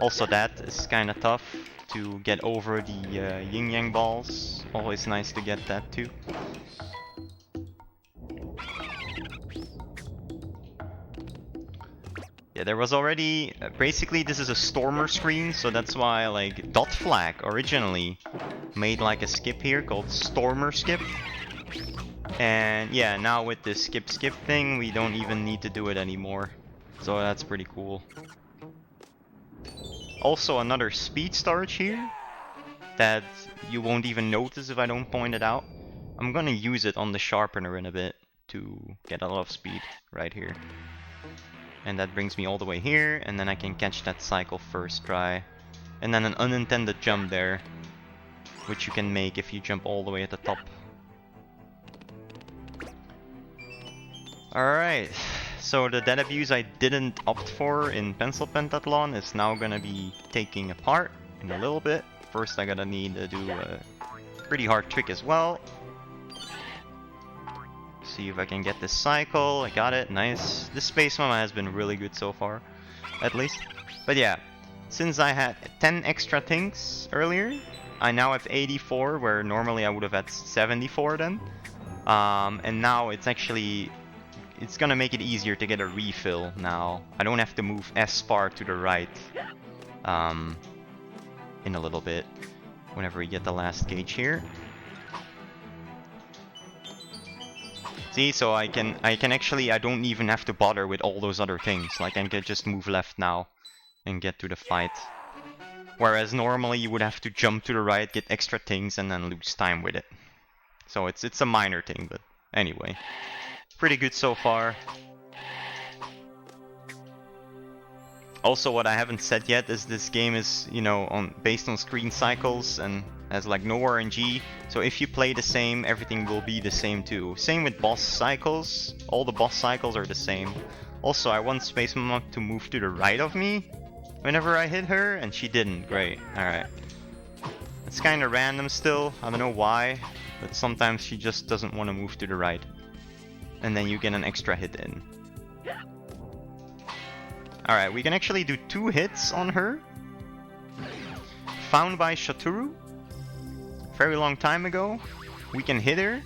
Speaker 2: Also that is kinda tough to get over the yin-yang balls. Always nice to get that too. Yeah, there was already... basically this is a Stormer screen, so that's why like Dot Flag originally made like a skip here called Stormer Skip. And yeah, now with this skip skip thing, we don't even need to do it anymore. So that's pretty cool. Also another speed storage here that you won't even notice if I don't point it out. I'm gonna use it on the sharpener in a bit to get a lot of speed right here. And that brings me all the way here, and then I can catch that cycle first try. And then an unintended jump there, which you can make if you jump all the way at the top. Alright, so the dead abuse I didn't opt for in Pencil Pentathlon is now gonna be taking apart in a little bit. First I gotta need to do a pretty hard trick as well. See if I can get this cycle. I got it, nice. This space mama has been really good so far, at least. But yeah, since I had 10 extra things earlier, I now have 84, where normally I would have had 74 then. And now it's actually... it's gonna make it easier to get a refill now. I don't have to move S far to the right in a little bit whenever we get the last gauge here. See, so I can actually, I don't even have to bother with all those other things. Like I can just move left now and get to the fight. Whereas normally you would have to jump to the right, get extra things and then lose time with it. So it's a minor thing, but anyway. Pretty good so far. Also, what I haven't said yet is this game is, you know, based on screen cycles and has like no RNG. So if you play the same, everything will be the same too. Same with boss cycles. All the boss cycles are the same. Also, I want Space Mama to move to the right of me whenever I hit her, and she didn't. Great. Alright. It's kind of random still. I don't know why, but sometimes she just doesn't want to move to the right. And then you get an extra hit in. Alright, we can actually do 2 hits on her. Found by Shaturu. Very long time ago. We can hit her.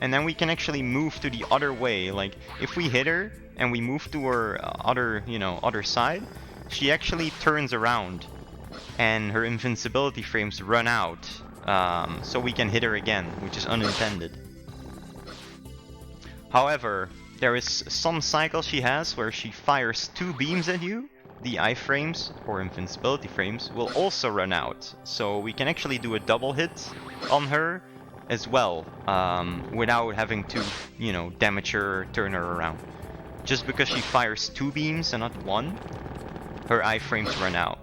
Speaker 2: And then we can actually move to the other way. Like, if we hit her and we move to her other side, she actually turns around. And her invincibility frames run out. So we can hit her again, which is unintended. However, there is some cycle she has where she fires 2 beams at you. The iframes, or invincibility frames, will also run out. So we can actually do a double hit on her as well, without having to, you know, damage her or turn her around. Just because she fires 2 beams and not 1, her iframes run out.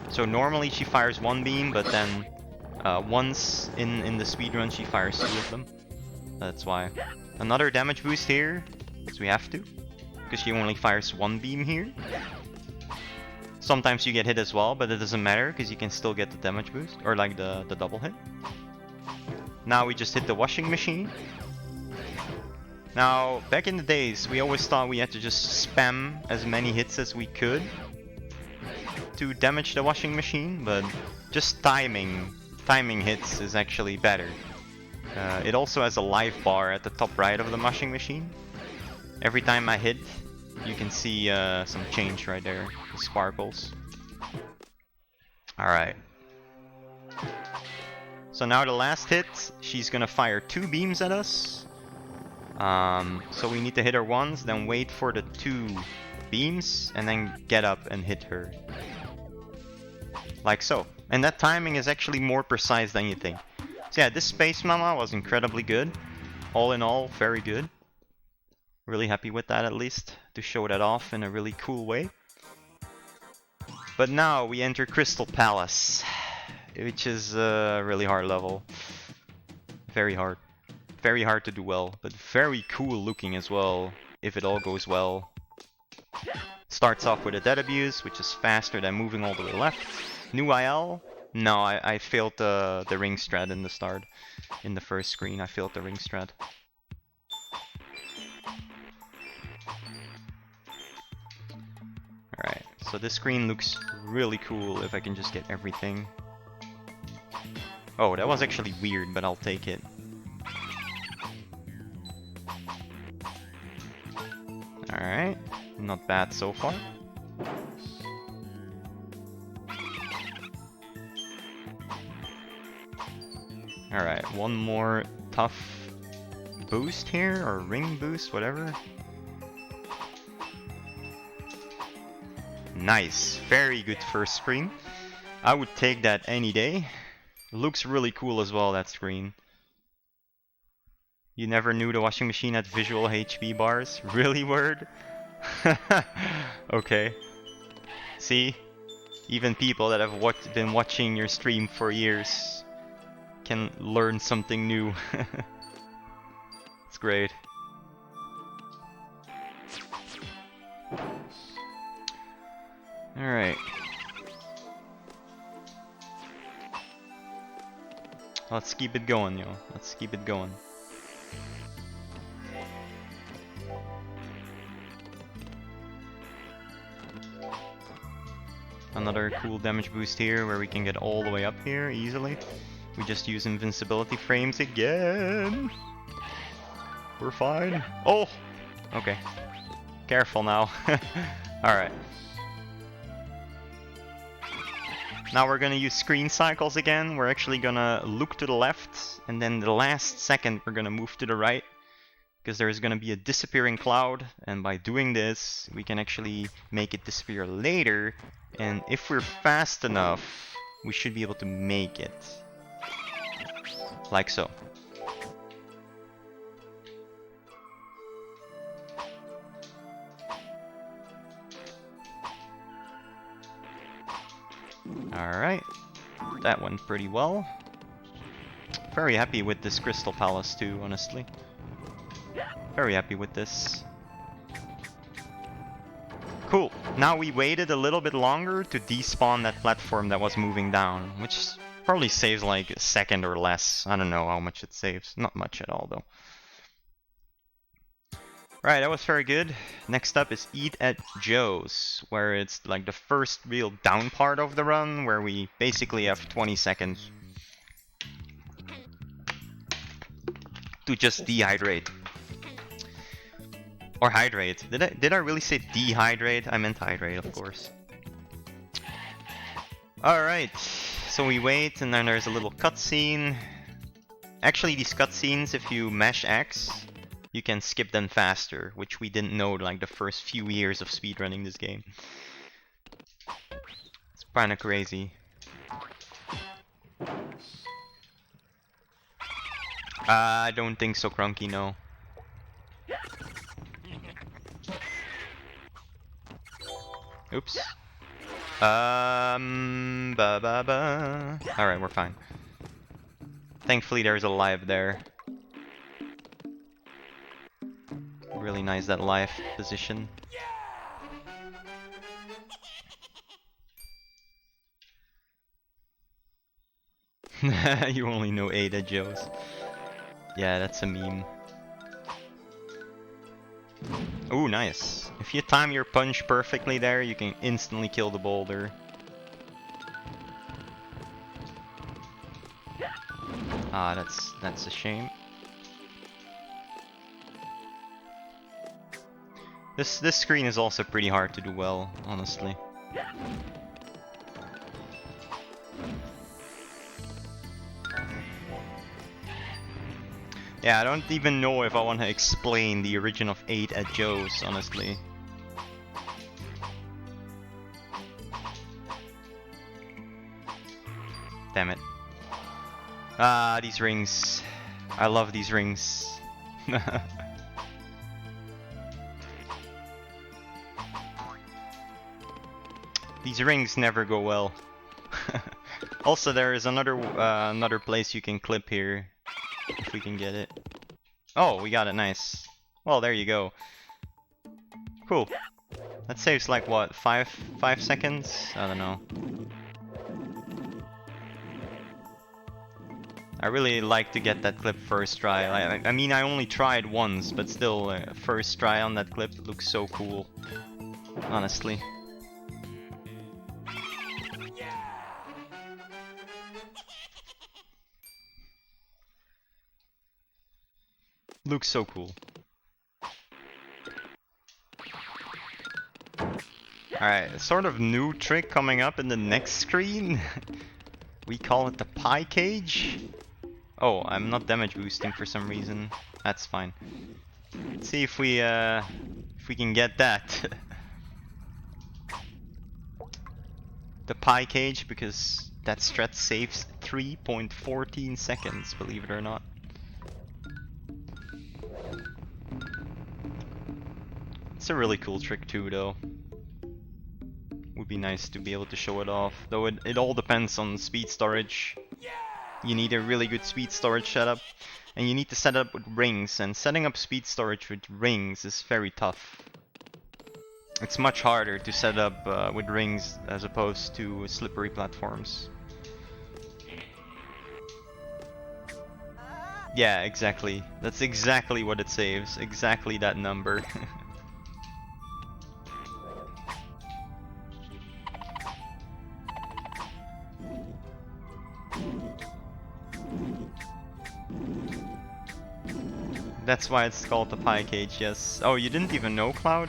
Speaker 2: So normally she fires 1 beam, but then once in the speedrun she fires 2 of them. That's why. Another damage boost here, because we have to, because she only fires 1 beam here. Sometimes you get hit as well, but it doesn't matter, because you can still get the damage boost, or like the double hit. Now we just hit the washing machine. Now, back in the days, we always thought we had to just spam as many hits as we could. to damage the washing machine, but just timing hits is actually better. It also has a life bar at the top right of the washing machine. Every time I hit, you can see some change right there, the sparkles. Alright. So now the last hit, she's gonna fire 2 beams at us. So we need to hit her once, then wait for the 2 beams, and then get up and hit her. Like so. And that timing is actually more precise than you think. So yeah, this Space Mama was incredibly good. All in all, very good. Really happy with that, at least, to show that off in a really cool way. But now we enter Crystal Palace, which is a really hard level. Very hard. Very hard to do well, but very cool looking as well, if it all goes well. Starts off with a dead abuse, which is faster than moving all the way left. New IL? No, I failed the ring strat in the start. In the first screen, I failed the ring strat. Alright, so this screen looks really cool if I can just get everything. Oh, that was actually weird, but I'll take it. Alright, not bad so far. Alright, one more tough boost here, or ring boost, whatever. Nice, very good first screen. I would take that any day. Looks really cool as well, that screen. You never knew the washing machine had visual HP bars? Really, word? Okay. See? Even people that have been watching your stream for years can learn something new. It's great. Alright. Let's keep it going, yo. Let's keep it going. Another cool damage boost here where we can get all the way up here easily. We just use invincibility frames again. We're fine. Oh! Okay. Careful now. Alright. Now we're gonna use screen cycles again. We're actually gonna look to the left, and then the last second we're gonna move to the right, because there's gonna be a disappearing cloud, and by doing this we can actually make it disappear later, and if we're fast enough we should be able to make it. Like so. Alright, that went pretty well. Very happy with this Crystal Palace too, honestly. Very happy with this. Cool, now we waited a little bit longer to despawn that platform that was moving down, which probably saves like a second or less. I don't know how much it saves, not much at all though. Right, that was very good. Next up is Eat at Joe's, where it's like the first real down part of the run, where we basically have 20 seconds to just dehydrate. Or hydrate. Did I really say dehydrate? I meant hydrate, of course. Alright, so we wait, and then there's a little cutscene. Actually, these cutscenes, if you mash X, you can skip them faster, which we didn't know like the first few years of speedrunning this game. It's kinda crazy. I don't think so, Crunky, no. Oops. Alright, we're fine. Thankfully there's a live there. Really nice, that live position. You only know Ada Joe's. Yeah, that's a meme. Ooh, nice. If you time your punch perfectly there, you can instantly kill the boulder. Ah, that's a shame. This screen is also pretty hard to do well, honestly. Yeah, I don't even know if I want to explain the origin of 8 at Joe's, honestly. Damn it. Ah, these rings. I love these rings. These rings never go well. Also, there is another place you can clip here, if we can get it. Oh, we got it, nice. Well, there you go. Cool. That saves like what, 5 seconds? I don't know. I really like to get that clip first try. I mean, I only tried once, but still, first try on that clip looks so cool. Honestly. Looks so cool. Alright, a sort of new trick coming up in the next screen. We call it the pie cage. Oh, I'm not damage boosting for some reason. That's fine. Let's see if we can get that. The pie cage, because that strat saves 3.14 seconds, believe it or not. It's a really cool trick too, though. Would be nice to be able to show it off, though it all depends on speed storage. You need a really good speed storage setup, and you need to set it up with rings, and setting up speed storage with rings is very tough. It's much harder to set up with rings as opposed to slippery platforms. Yeah, exactly. That's exactly what it saves. Exactly that number. That's why it's called the pie cage, yes. Oh, you didn't even know, Cloud?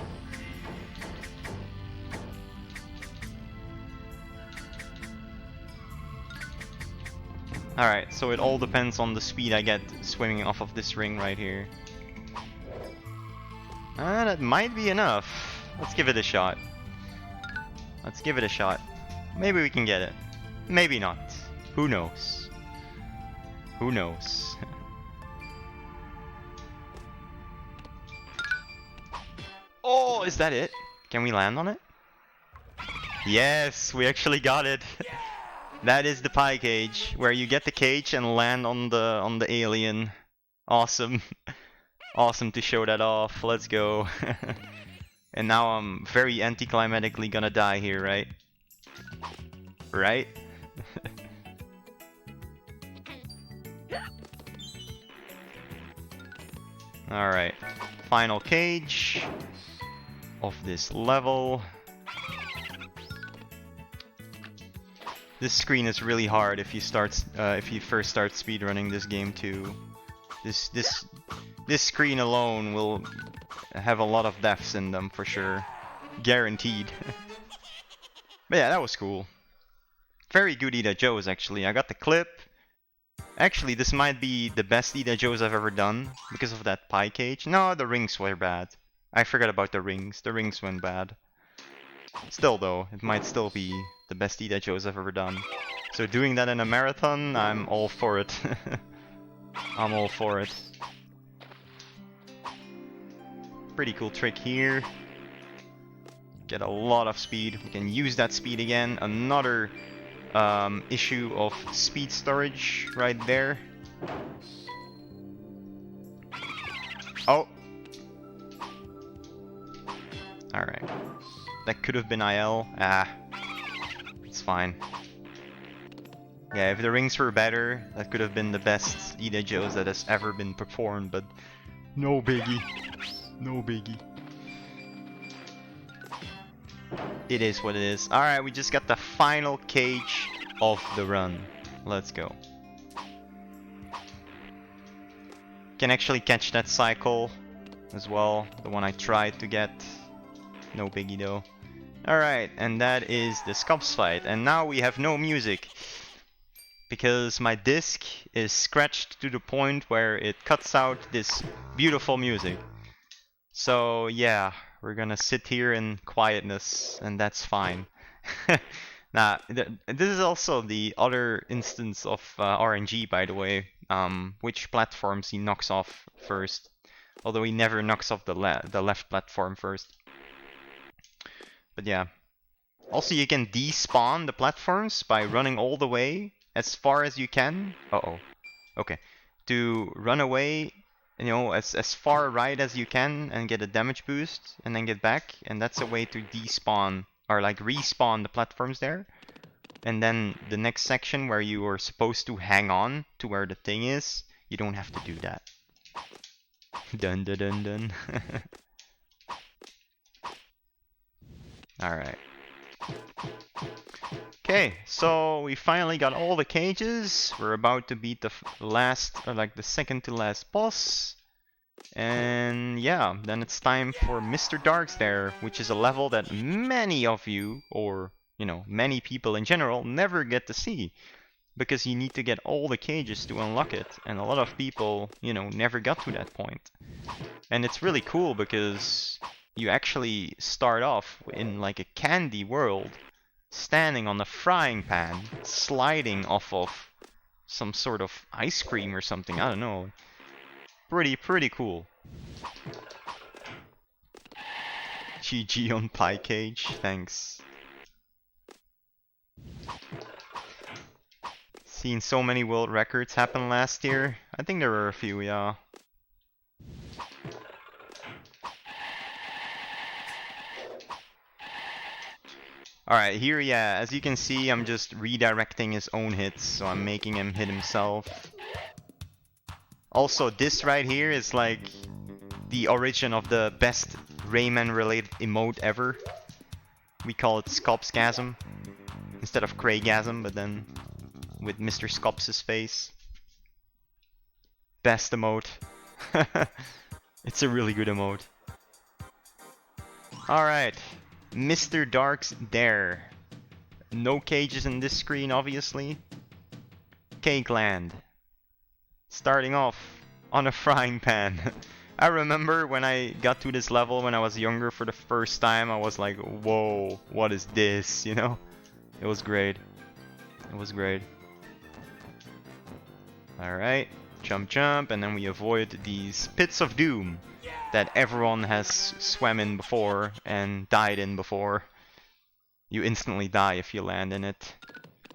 Speaker 2: Alright, so it all depends on the speed I get swimming off of this ring right here. That might be enough. Let's give it a shot. Let's give it a shot. Maybe we can get it. Maybe not. Who knows? Who knows? Oh, is that it? Can we land on it? Yes, we actually got it. That is the pie cage, where you get the cage and land on the alien. Awesome. Awesome to show that off. Let's go. And now I'm very anticlimactically gonna die here, right? Right? Alright. Final cage of this level. This screen is really hard if you first start speedrunning this game too. This screen alone will have a lot of deaths in them for sure, guaranteed. But yeah, that was cool. Very good Ida Joe's actually. I got the clip. Actually, this might be the best Ida Joe's I've ever done because of that pie cage. No, the rings were bad. I forgot about the rings. The rings went bad. Still though, it might still be the best Ida Joe's I've ever done. So doing that in a marathon, I'm all for it. I'm all for it. Pretty cool trick here. Get a lot of speed. We can use that speed again. Another issue of speed storage right there. Oh! Alright. That could have been IL. Ah. It's fine. Yeah, if the rings were better, that could have been the best Ida Joe's that has ever been performed, but no biggie. No biggie. It is what it is. Alright, we just got the final cage of the run. Let's go. Can actually catch that cycle as well, the one I tried to get. No biggie though. Alright, and that is the Scops fight. And now we have no music, because my disc is scratched to the point where it cuts out this beautiful music. So yeah, we're gonna sit here in quietness, and that's fine. Now, this is also the other instance of RNG, by the way, which platforms he knocks off first. Although he never knocks off the left platform first. But yeah. Also, you can despawn the platforms by running all the way as far as you can. Uh-oh. Okay. To run away, you know, as far right as you can and get a damage boost and then get back. And that's a way to despawn, or like respawn the platforms there. And then the next section where you are supposed to hang on to where the thing is, you don't have to do that. Dun dun dun dun. Alright. Okay, so we finally got all the cages. We're about to beat the last, or like the second to last boss. And yeah, then it's time for Mr. Dark's there, which is a level that many of you, or you know, many people in general, never get to see. Because you need to get all the cages to unlock it, and a lot of people, you know, never got to that point. And it's really cool because you actually start off in like a candy world, standing on a frying pan, sliding off of some sort of ice cream or something, I don't know. Pretty cool. GG on Pie Cage, thanks. Seen so many world records happen last year. I think there were a few, yeah. Alright, here, yeah, as you can see, I'm just redirecting his own hits, so I'm making him hit himself. Also, this right here is like the origin of the best Rayman-related emote ever. We call it Scopsgasm instead of Craigasm, but then with Mr. Scops' face. Best emote. It's a really good emote. Alright. Mr. Dark's there. No cages in this screen, obviously. Cake Land. Starting off on a frying pan. I remember when I got to this level when I was younger for the first time, I was like, whoa, what is this, you know? It was great. It was great. Alright, jump, jump, and then we avoid these pits of doom that everyone has swam in before and died in before. You instantly die if you land in it.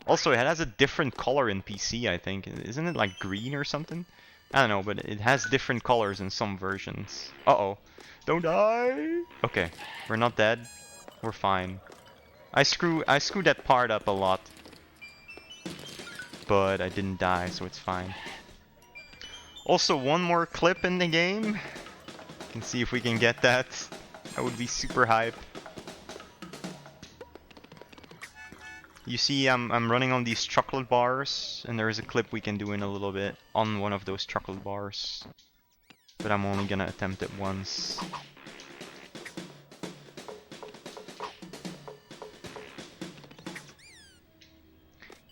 Speaker 2: Also, it has a different color in PC, I think. Isn't it like green or something? I don't know, but it has different colors in some versions. Uh-oh. Don't die! Okay, we're not dead. We're fine. I screwed that part up a lot. But I didn't die, so it's fine. Also, one more clip in the game. Can see if we can get that. That would be super hype. You see, I'm running on these chocolate bars, and there is a clip we can do in a little bit on one of those chocolate bars. But I'm only gonna attempt it once.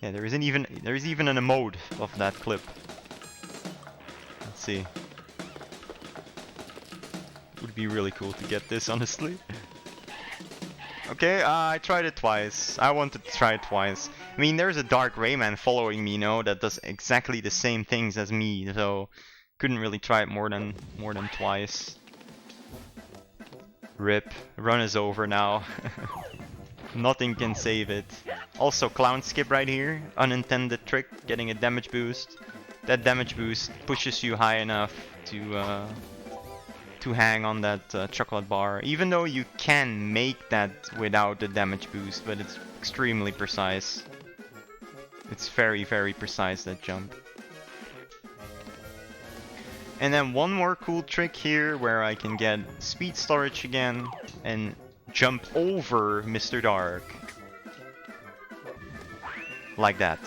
Speaker 2: Yeah, there is even an emote of that clip. Let's see. It would be really cool to get this, honestly. Okay, I tried it twice. I wanted to try it twice. I mean, there's a Dark Rayman following me, you know, that does exactly the same things as me, so couldn't really try it more than twice. RIP. Run is over now. Nothing can save it. Also, Clown Skip right here. Unintended trick, getting a damage boost. That damage boost pushes you high enough to hang on that chocolate bar. Even though you can make that without the damage boost, but it's extremely precise. It's very, very precise, that jump. And then one more cool trick here where I can get speed storage again and jump over Mr. Dark. Like that.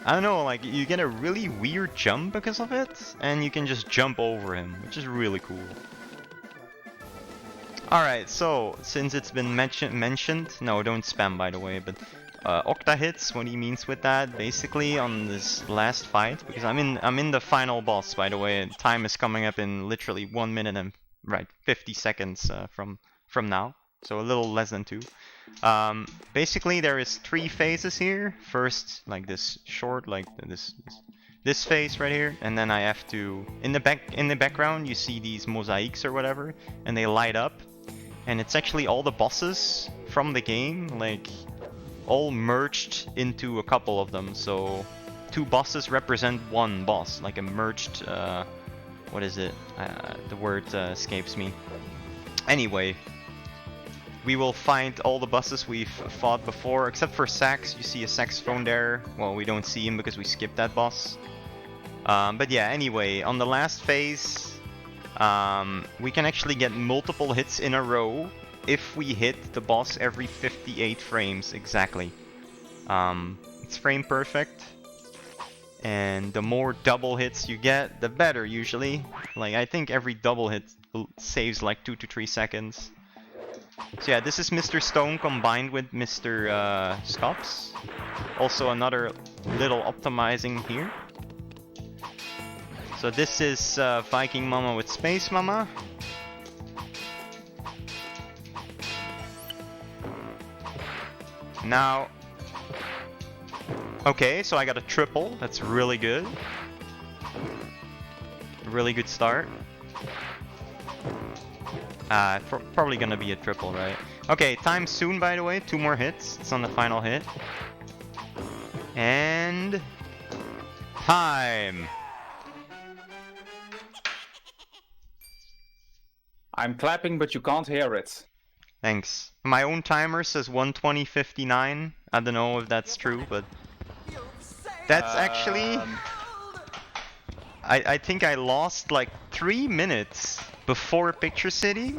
Speaker 2: I don't know, like you get a really weird jump because of it, and you can just jump over him, which is really cool. Alright, so since it's been mentioned, no, don't spam by the way, but octa hits, what he means with that, basically on this last fight, because I'm in the final boss, by the way, and time is coming up in literally 1 minute and 50 seconds from now, so a little less than 2. Basically there is 3 phases here. First, like this short, like this phase right here, and then I have to in the background you see these mosaics or whatever, and they light up, and it's actually all the bosses from the game, like all merged into a couple of them. So 2 bosses represent 1 boss, like a merged what is it? The word escapes me. Anyway, we will find all the bosses we've fought before, except for Sax. You see a saxophone there. Well, we don't see him because we skipped that boss. But yeah, anyway, on the last phase, we can actually get multiple hits in a row if we hit the boss every 58 frames exactly. It's frame perfect, and the more double hits you get, the better usually. Like, I think every double hit saves like 2 to 3 seconds. So yeah, this is Mr. Stone combined with Mr. Stops. Also another little optimizing here. So this is Viking Mama with Space Mama. Now, okay, so I got a triple. That's really good. Really good start. Probably gonna be a triple, right? Okay, time soon, by the way. 2 more hits. It's on the final hit. And time.
Speaker 1: I'm clapping, but you can't hear it.
Speaker 2: Thanks. My own timer says 1:20:59. I don't know if that's true, but that's actually. I think I lost like 3 minutes before Picture City,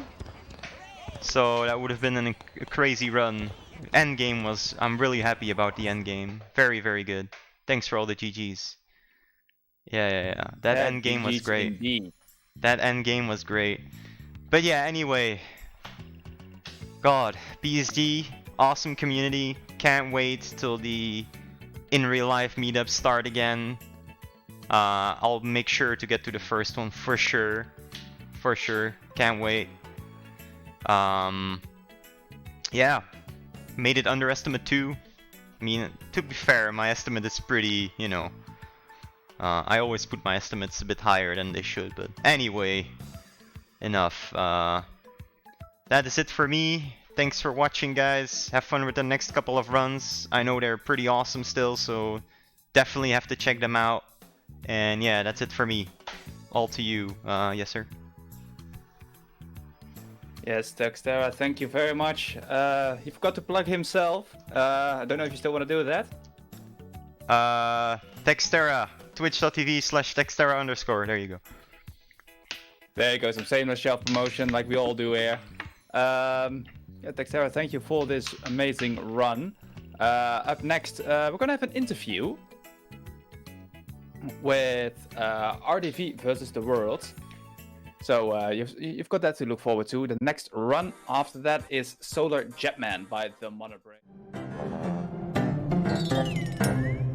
Speaker 2: so that would have been a crazy run. End game was. I'm really happy about the end game. Very, very good. Thanks for all the GGs. Yeah. That end game was great.
Speaker 1: Indeed.
Speaker 2: That end game was great. But yeah, anyway. God, BSG, awesome community. Can't wait till the in real life meetups start again. I'll make sure to get to the first one for sure. For sure. Can't wait. Yeah. Made it under estimate 2. I mean, to be fair, my estimate is pretty, you know. I always put my estimates a bit higher than they should, but anyway. Enough. That is it for me. Thanks for watching, guys. Have fun with the next couple of runs. I know they're pretty awesome still, so definitely have to check them out. And yeah, that's it for me. All to you. Yes, sir.
Speaker 1: Yes, Thextera, thank you very much. He forgot to plug himself. I don't know if you still want to do that.
Speaker 2: Thextera. Twitch.tv/Thextera_. There you go.
Speaker 1: There you go, some shameless self-promotion like we all do here. Yeah, Thextera, thank you for this amazing run. Up next, we're gonna have an interview with RDV versus the world. So you've got that to look forward to. The next run after that is Solar Jetman by the Monobrain.